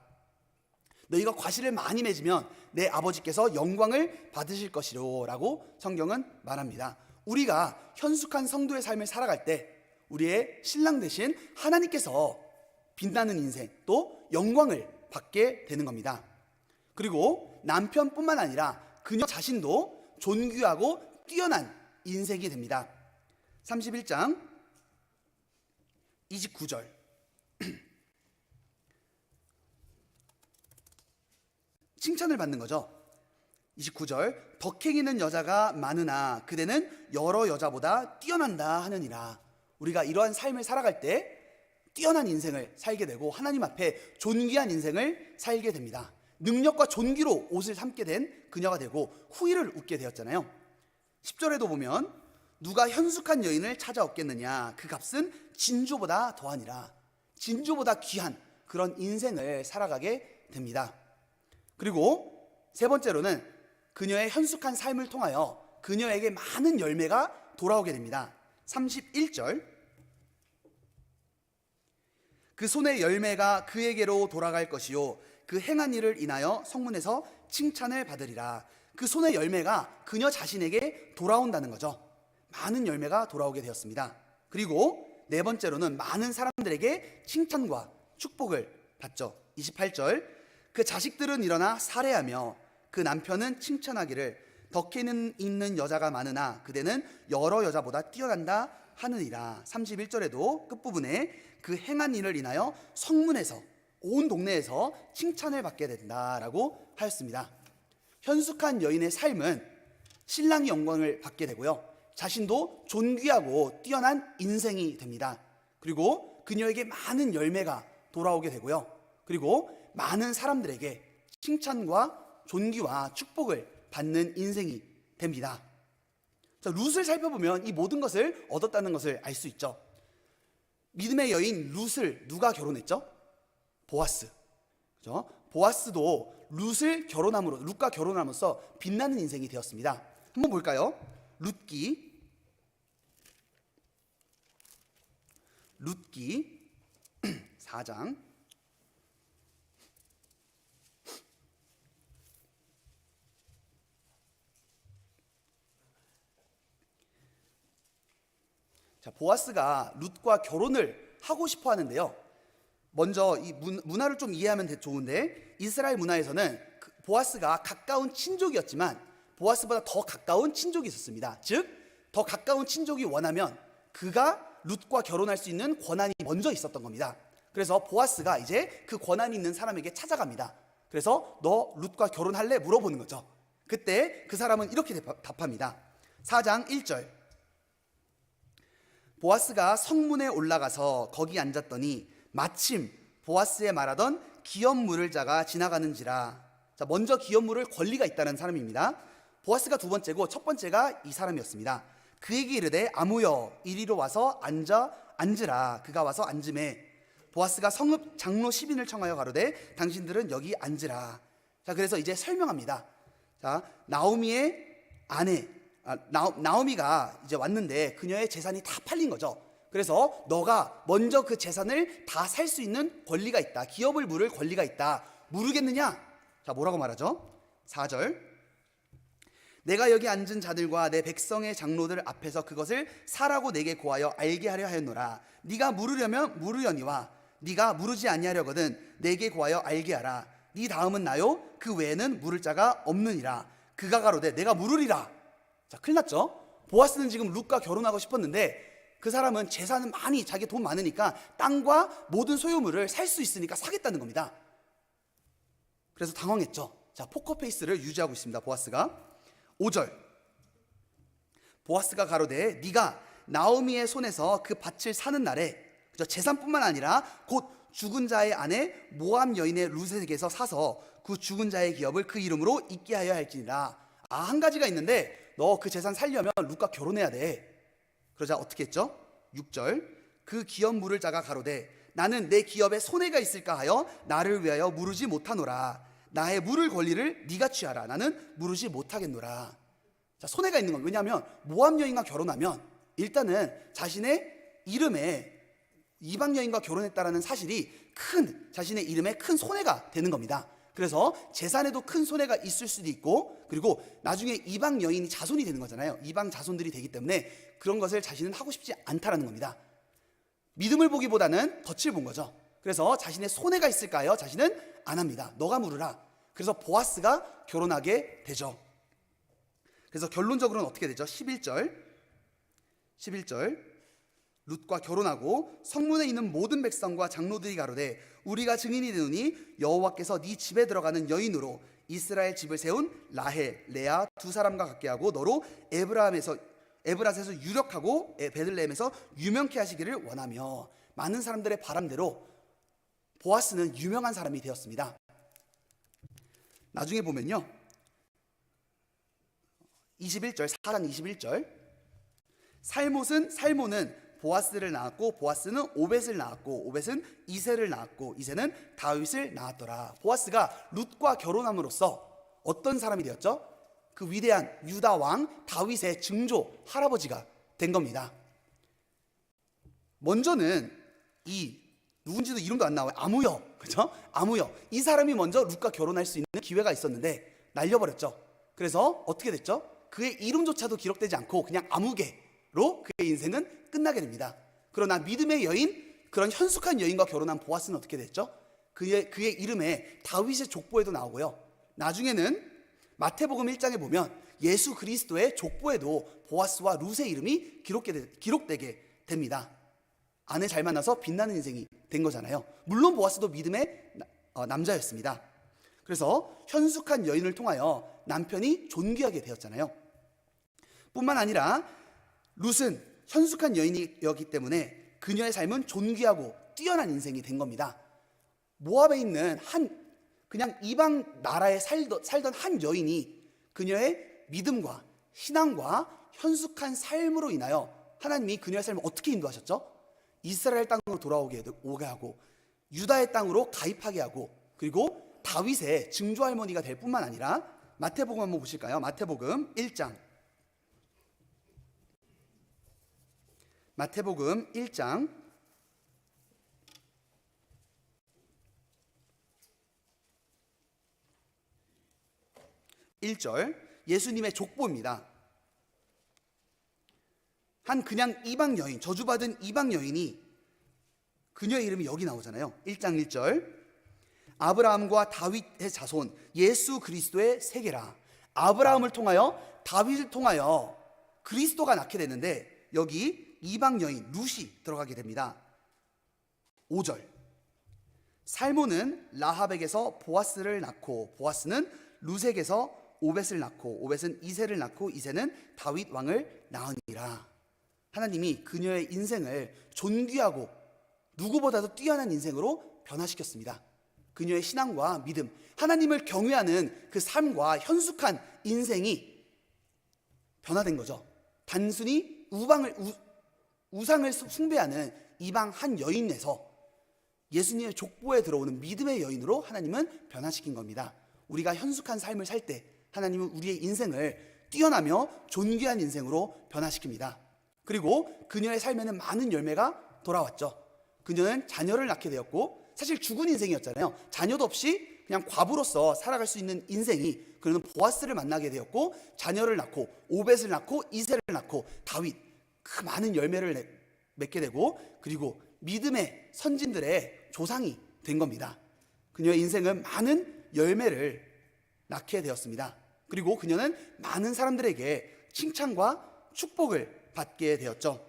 너희가 과실을 많이 맺으면 내 아버지께서 영광을 받으실 것이로 라고 성경은 말합니다. 우리가 현숙한 성도의 삶을 살아갈 때 우리의 신랑 되신 하나님께서 빛나는 인생, 또 영광을 받게 되는 겁니다. 그리고 남편뿐만 아니라 그녀 자신도 존귀하고 뛰어난 인생이 됩니다. 31장 29절. 칭찬을 받는 거죠. 29절. 덕행이는 여자가 많으나 그대는 여러 여자보다 뛰어난다 하느니라. 우리가 이러한 삶을 살아갈 때 뛰어난 인생을 살게 되고 하나님 앞에 존귀한 인생을 살게 됩니다. 능력과 존귀로 옷을 삼게 된 그녀가 되고 후일을 웃게 되었잖아요. 10절에도 보면 누가 현숙한 여인을 찾아 얻겠느냐, 그 값은 진주보다 더하니라. 진주보다 귀한 그런 인생을 살아가게 됩니다. 그리고 세 번째로는 그녀의 현숙한 삶을 통하여 그녀에게 많은 열매가 돌아오게 됩니다. 31절. 그 손의 열매가 그에게로 돌아갈 것이요 그 행한 일을 인하여 성문에서 칭찬을 받으리라. 그 손의 열매가 그녀 자신에게 돌아온다는 거죠. 많은 열매가 돌아오게 되었습니다. 그리고 네 번째로는 많은 사람들에게 칭찬과 축복을 받죠. 28절. 그 자식들은 일어나 살해하며 그 남편은 칭찬하기를 덕해는 있는 여자가 많으나 그대는 여러 여자보다 뛰어난다 하느니라. 31절에도 끝부분에 그 행한 일을 인하여 성문에서, 온 동네에서 칭찬을 받게 된다라고 하였습니다. 현숙한 여인의 삶은 신랑이 영광을 받게 되고요, 자신도 존귀하고 뛰어난 인생이 됩니다. 그리고 그녀에게 많은 열매가 돌아오게 되고요, 그리고 많은 사람들에게 칭찬과 존귀와 축복을 받는 인생이 됩니다. 자, 룻을 살펴보면 이 모든 것을 얻었다는 것을 알 수 있죠. 믿음의 여인 룻을 누가 결혼했죠? 보아스. 그죠? 보아스도 룻과 결혼함으로써 빛나는 인생이 되었습니다. 한번 볼까요? 룻기 4장. 자, 보아스가 룻과 결혼을 하고 싶어 하는데요. 먼저 이 문화를 좀 이해하면 좋은데, 이스라엘 문화에서는 보아스가 가까운 친족이었지만 보아스보다 더 가까운 친족이 있었습니다. 즉, 더 가까운 친족이 원하면 그가 룻과 결혼할 수 있는 권한이 먼저 있었던 겁니다. 그래서 보아스가 이제 그 권한이 있는 사람에게 찾아갑니다. 그래서 너 룻과 결혼할래? 물어보는 거죠. 그때 그 사람은 이렇게 답합니다. 4장 1절. 보아스가 성문에 올라가서 거기 앉았더니 마침 보아스의 말하던 기업 물을 자가 지나가는지라. 자, 먼저 기업 물을 권리가 있다는 사람입니다. 보아스가 두 번째고 첫 번째가 이 사람이었습니다. 그에게 이르되 아무여 이리로 와서 앉으라. 그가 와서 앉음에 보아스가 성읍 장로 10인을 청하여 가로되 당신들은 여기 앉으라. 자, 그래서 이제 설명합니다. 자, 나오미의 아내 나오미가 이제 왔는데 그녀의 재산이 다 팔린 거죠. 그래서 너가 먼저 그 재산을 다 살 수 있는 권리가 있다. 기업을 물을 권리가 있다. 물으겠느냐? 자, 뭐라고 말하죠? 4절. 내가 여기 앉은 자들과 내 백성의 장로들 앞에서 그것을 사라고 내게 고하여 알게 하려 하였노라. 네가 물으려면 물으려니와 네가 물으지 아니하려거든 내게 고하여 알게 하라. 네 다음은 나요 그 외에는 물을 자가 없느니라. 그가 가로되 내가 물으리라. 자, 큰일 났죠? 보아스는 지금 룻과 결혼하고 싶었는데 그 사람은 재산은 많이, 자기 돈 많으니까 땅과 모든 소유물을 살 수 있으니까 사겠다는 겁니다. 그래서 당황했죠. 자, 포커페이스를 유지하고 있습니다. 보아스가 5절. 보아스가 가로되 네가 나오미의 손에서 그 밭을 사는 날에 재산뿐만 아니라 곧 죽은 자의 아내 모압 여인의 룻에게서 사서 그 죽은 자의 기업을 그 이름으로 있게 하여 할지니라. 한 가지가 있는데 너 그 재산 살려면 룻과 결혼해야 돼. 그러자 어떻게 했죠? 6절. 그 기업 물을 자가 가로되 나는 내 기업에 손해가 있을까 하여 나를 위하여 물으지 못하노라. 나의 물을 권리를 네가 취하라. 나는 물으지 못하겠노라. 자, 손해가 있는 건 왜냐하면 모압 여인과 결혼하면 일단은 자신의 이름에 이방 여인과 결혼했다라는 사실이 자신의 이름에 큰 손해가 되는 겁니다. 그래서 재산에도 큰 손해가 있을 수도 있고, 그리고 나중에 이방 여인이 자손이 되는 거잖아요. 이방 자손들이 되기 때문에 그런 것을 자신은 하고 싶지 않다라는 겁니다. 믿음을 보기보다는 덫을 본 거죠. 그래서 자신의 손해가 있을까요? 자신은 안 합니다. 너가 물으라. 그래서 보아스가 결혼하게 되죠. 그래서 결론적으로는 어떻게 되죠? 11절 룻과 결혼하고 성문에 있는 모든 백성과 장로들이 가로되 우리가 증인이 되노니 여호와께서 네 집에 들어가는 여인으로 이스라엘 집을 세운 라헬, 레아 두 사람과 같게 하고 너로 에브라스에서 유력하고 베들레헴에서 유명케 하시기를 원하며. 많은 사람들의 바람대로 보아스는 유명한 사람이 되었습니다. 나중에 보면요, 21절, 4장 21절. 살몬은 보아스를 낳았고 보아스는 오벳을 낳았고 오벳은 이새를 낳았고 이새는 다윗을 낳았더라. 보아스가 룻과 결혼함으로써 어떤 사람이 되었죠? 그 위대한 유다 왕 다윗의 증조 할아버지가 된 겁니다. 먼저는 이 누군지도 이름도 안 나와요. 아무여, 그렇죠? 아무여. 이 사람이 먼저 룻과 결혼할 수 있는 기회가 있었는데 날려버렸죠. 그래서 어떻게 됐죠? 그의 이름조차도 기록되지 않고 그냥 아무개로 그의 인생은 끝나게 됩니다. 그러나 믿음의 여인, 그런 현숙한 여인과 결혼한 보아스는 어떻게 됐죠? 그의 이름에 다윗의 족보에도 나오고요. 나중에는 마태복음 1장에 보면 예수 그리스도의 족보에도 보아스와 룻의 이름이 기록되게 됩니다. 아내 잘 만나서 빛나는 인생이 된 거잖아요. 물론 보아스도 믿음의 남자였습니다. 그래서 현숙한 여인을 통하여 남편이 존귀하게 되었잖아요. 뿐만 아니라 룻은 현숙한 여인이었기 때문에 그녀의 삶은 존귀하고 뛰어난 인생이 된 겁니다. 모압에 있는 그냥 이방 나라에 살던 한 여인이 그녀의 믿음과 신앙과 현숙한 삶으로 인하여 하나님이 그녀의 삶을 어떻게 인도하셨죠? 이스라엘 땅으로 돌아오게 하고 유다의 땅으로 가입하게 하고, 그리고 다윗의 증조할머니가 될 뿐만 아니라 마태복음 한번 보실까요? 마태복음 1장. 마태복음 1장 1절, 예수님의 족보입니다. 한 그냥 이방 여인, 저주받은 이방 여인이, 그녀의 이름이 여기 나오잖아요. 1장 1절, 아브라함과 다윗의 자손 예수 그리스도의 세계라. 아브라함을 통하여 다윗을 통하여 그리스도가 낳게 되는데, 여기 이방 여인 룻이 들어가게 됩니다. 5절, 살모는 라합에게서 보아스를 낳고 보아스는 룻에게서 오벳을 낳고 오벳은 이새를 낳고 이새는 다윗 왕을 낳으니라. 하나님이 그녀의 인생을 존귀하고 누구보다도 뛰어난 인생으로 변화시켰습니다. 그녀의 신앙과 믿음, 하나님을 경외하는 그 삶과 현숙한 인생이 변화된 거죠. 단순히 우상을 숭배하는 이방 한 여인에서 예수님의 족보에 들어오는 믿음의 여인으로 하나님은 변화시킨 겁니다. 우리가 현숙한 삶을 살 때 하나님은 우리의 인생을 뛰어나며 존귀한 인생으로 변화시킵니다. 그리고 그녀의 삶에는 많은 열매가 돌아왔죠. 그녀는 자녀를 낳게 되었고, 사실 죽은 인생이었잖아요. 자녀도 없이 그냥 과부로서 살아갈 수 있는 인생이, 그는 보아스를 만나게 되었고 자녀를 낳고 오벳을 낳고 이새를 낳고 다윗, 그 많은 열매를 맺게 되고, 그리고 믿음의 선진들의 조상이 된 겁니다. 그녀의 인생은 많은 열매를 낳게 되었습니다. 그리고 그녀는 많은 사람들에게 칭찬과 축복을 받게 되었죠.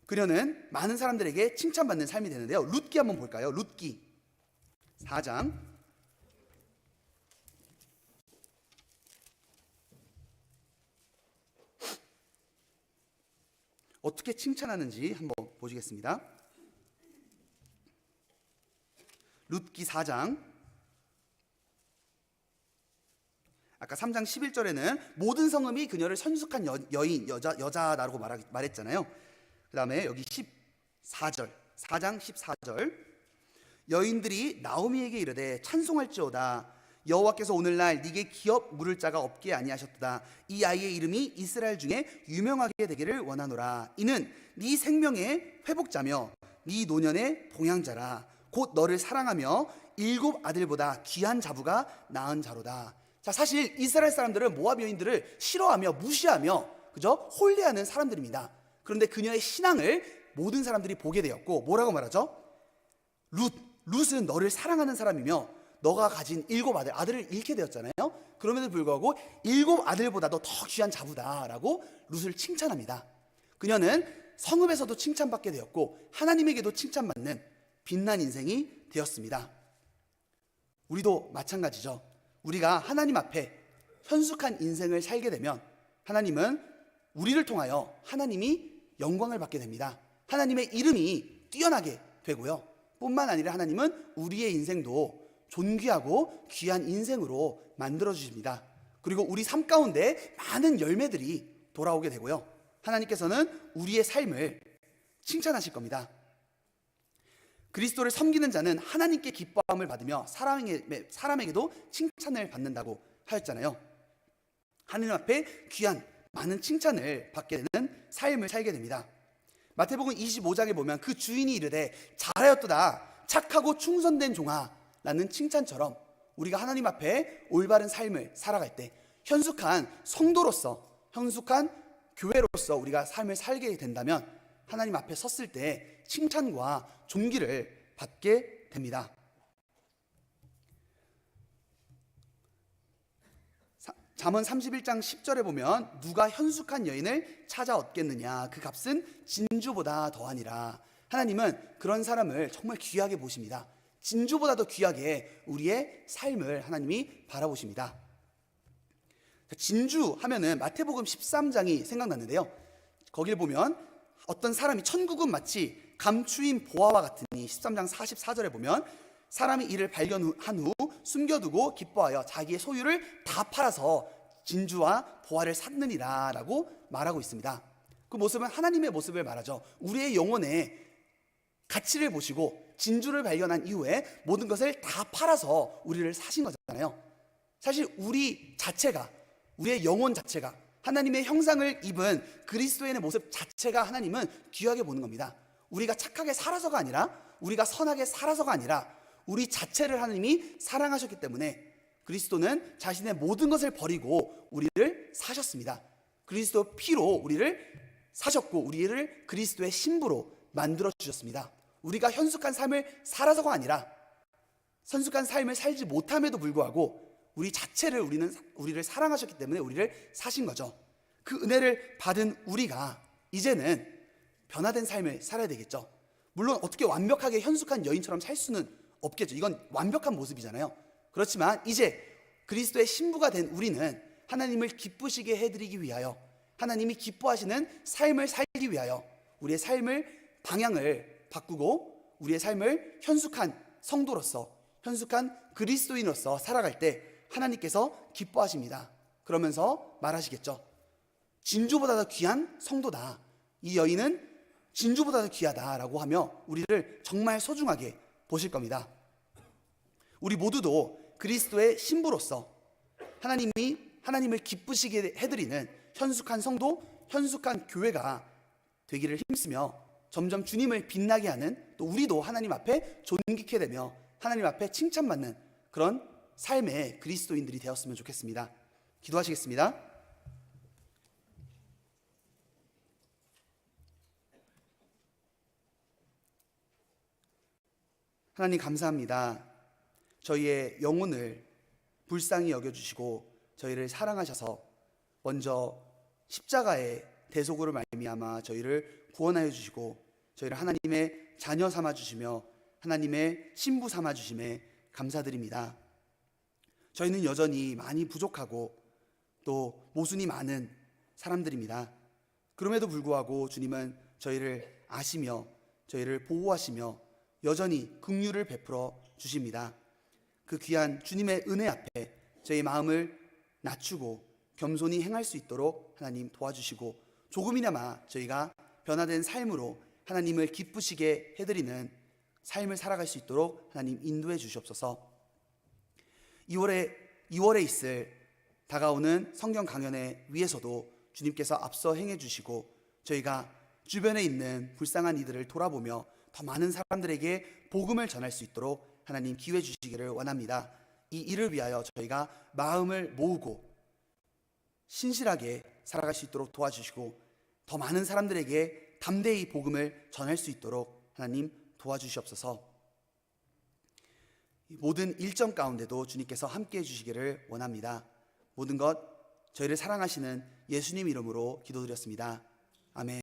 그녀는 많은 사람들에게 칭찬받는 삶이 되는데요. 룻기 한번 볼까요? 룻기 4장. 어떻게 칭찬하는지 한번 보시겠습니다. 룻기 4장. 아까 3장 11절에는 모든 성읍이 그녀를 선숙한 여자라고 말했잖아요. 그 다음에 여기 14절, 4장 14절, 여인들이 나오미에게 이르되 찬송할지어다. 여호와께서 오늘날 네게 기업 물을 자가 없게 아니하셨도다. 이 아이의 이름이 이스라엘 중에 유명하게 되기를 원하노라. 이는 네 생명의 회복자며 네 노년의 봉양자라. 곧 너를 사랑하며 7 아들보다 귀한 자부가 낳은 자로다. 자, 사실 이스라엘 사람들은 모압 여인들을 싫어하며 무시하며 그죠? 홀리하는 사람들입니다. 그런데 그녀의 신앙을 모든 사람들이 보게 되었고, 뭐라고 말하죠? 룻은 너를 사랑하는 사람이며 너가 가진 7 아들을 잃게 되었잖아요. 그럼에도 불구하고 7 아들보다도 더 귀한 자부다라고 룻을 칭찬합니다. 그녀는 성읍에서도 칭찬받게 되었고 하나님에게도 칭찬받는 빛난 인생이 되었습니다. 우리도 마찬가지죠. 우리가 하나님 앞에 현숙한 인생을 살게 되면 하나님은 우리를 통하여 하나님이 영광을 받게 됩니다. 하나님의 이름이 뛰어나게 되고요. 뿐만 아니라 하나님은 우리의 인생도 존귀하고 귀한 인생으로 만들어 주십니다. 그리고 우리 삶 가운데 많은 열매들이 돌아오게 되고요. 하나님께서는 우리의 삶을 칭찬하실 겁니다. 그리스도를 섬기는 자는 하나님께 기뻐함을 받으며 사람에게도 칭찬을 받는다고 하였잖아요. 하나님 앞에 귀한 많은 칭찬을 받게 되는 삶을 살게 됩니다. 마태복음 25장에 보면 그 주인이 이르되 잘하였도다 착하고 충성된 종아 라는 칭찬처럼 우리가 하나님 앞에 올바른 삶을 살아갈 때 현숙한 성도로서, 현숙한 교회로서 우리가 삶을 살게 된다면 하나님 앞에 섰을 때 칭찬과 존귀를 받게 됩니다. 잠언 31장 10절에 보면 누가 현숙한 여인을 찾아 얻겠느냐, 그 값은 진주보다 더하니라. 하나님은 그런 사람을 정말 귀하게 보십니다. 진주보다도 귀하게 우리의 삶을 하나님이 바라보십니다. 진주 하면은 마태복음 13장이 생각났는데요. 거길 보면 어떤 사람이 천국은 마치 감추인 보화와 같으니 13장 44절에 보면 사람이 이를 발견한 후 숨겨두고 기뻐하여 자기의 소유를 다 팔아서 진주와 보화를 샀느니라 라고 말하고 있습니다. 그 모습은 하나님의 모습을 말하죠. 우리의 영혼의 가치를 보시고 진주를 발견한 이후에 모든 것을 다 팔아서 우리를 사신 거잖아요. 사실 우리 자체가, 우리의 영혼 자체가, 하나님의 형상을 입은 그리스도인의 모습 자체가 하나님은 귀하게 보는 겁니다. 우리가 착하게 살아서가 아니라, 우리가 선하게 살아서가 아니라 우리 자체를 하나님이 사랑하셨기 때문에 그리스도는 자신의 모든 것을 버리고 우리를 사셨습니다. 그리스도 피로 우리를 사셨고 우리를 그리스도의 신부로 만들어 주셨습니다. 우리가 현숙한 삶을 살아서가 아니라 현숙한 삶을 살지 못함에도 불구하고 우리 자체를 우리를 사랑하셨기 때문에 우리를 사신 거죠. 그 은혜를 받은 우리가 이제는 변화된 삶을 살아야 되겠죠. 물론 어떻게 완벽하게 현숙한 여인처럼 살 수는 없겠죠. 이건 완벽한 모습이잖아요. 그렇지만 이제 그리스도의 신부가 된 우리는 하나님을 기쁘시게 해드리기 위하여, 하나님이 기뻐하시는 삶을 살기 위하여 우리의 삶을 방향을 바꾸고 우리의 삶을 현숙한 성도로서, 현숙한 그리스도인으로서 살아갈 때 하나님께서 기뻐하십니다. 그러면서 말하시겠죠. 진주보다 더 귀한 성도다. 이 여인은 진주보다 더 귀하다라고 하며 우리를 정말 소중하게 보실 겁니다. 우리 모두도 그리스도의 신부로서 하나님을 기쁘시게 해드리는 현숙한 성도, 현숙한 교회가 되기를 힘쓰며 점점 주님을 빛나게 하는, 또 우리도 하나님 앞에 존귀케 되며 하나님 앞에 칭찬받는 그런 삶의 그리스도인들이 되었으면 좋겠습니다. 기도하시겠습니다. 하나님 감사합니다. 저희의 영혼을 불쌍히 여겨주시고 저희를 사랑하셔서 먼저 십자가의 대속으로 말미암아 저희를 구원하여 주시고 저희를 하나님의 자녀 삼아 주시며 하나님의 신부 삼아 주심에 감사드립니다. 저희는 여전히 많이 부족하고 또 모순이 많은 사람들입니다. 그럼에도 불구하고 주님은 저희를 아시며 저희를 보호하시며 여전히 긍휼을 베풀어 주십니다. 그 귀한 주님의 은혜 앞에 저희 마음을 낮추고 겸손히 행할 수 있도록 하나님 도와주시고 조금이나마 저희가 변화된 삶으로 하나님을 기쁘시게 해드리는 삶을 살아갈 수 있도록 하나님 인도해 주시옵소서. 2월에 있을 다가오는 성경 강연회 위에서도 주님께서 앞서 행해 주시고 저희가 주변에 있는 불쌍한 이들을 돌아보며 더 많은 사람들에게 복음을 전할 수 있도록 하나님 기회 주시기를 원합니다. 이 일을 위하여 저희가 마음을 모으고 신실하게 살아갈 수 있도록 도와주시고 더 많은 사람들에게 담대히 복음을 전할 수 있도록 하나님 도와주시옵소서. 모든 일정 가운데도 주님께서 함께해 주시기를 원합니다. 모든 것 저희를 사랑하시는 예수님 이름으로 기도드렸습니다. 아멘.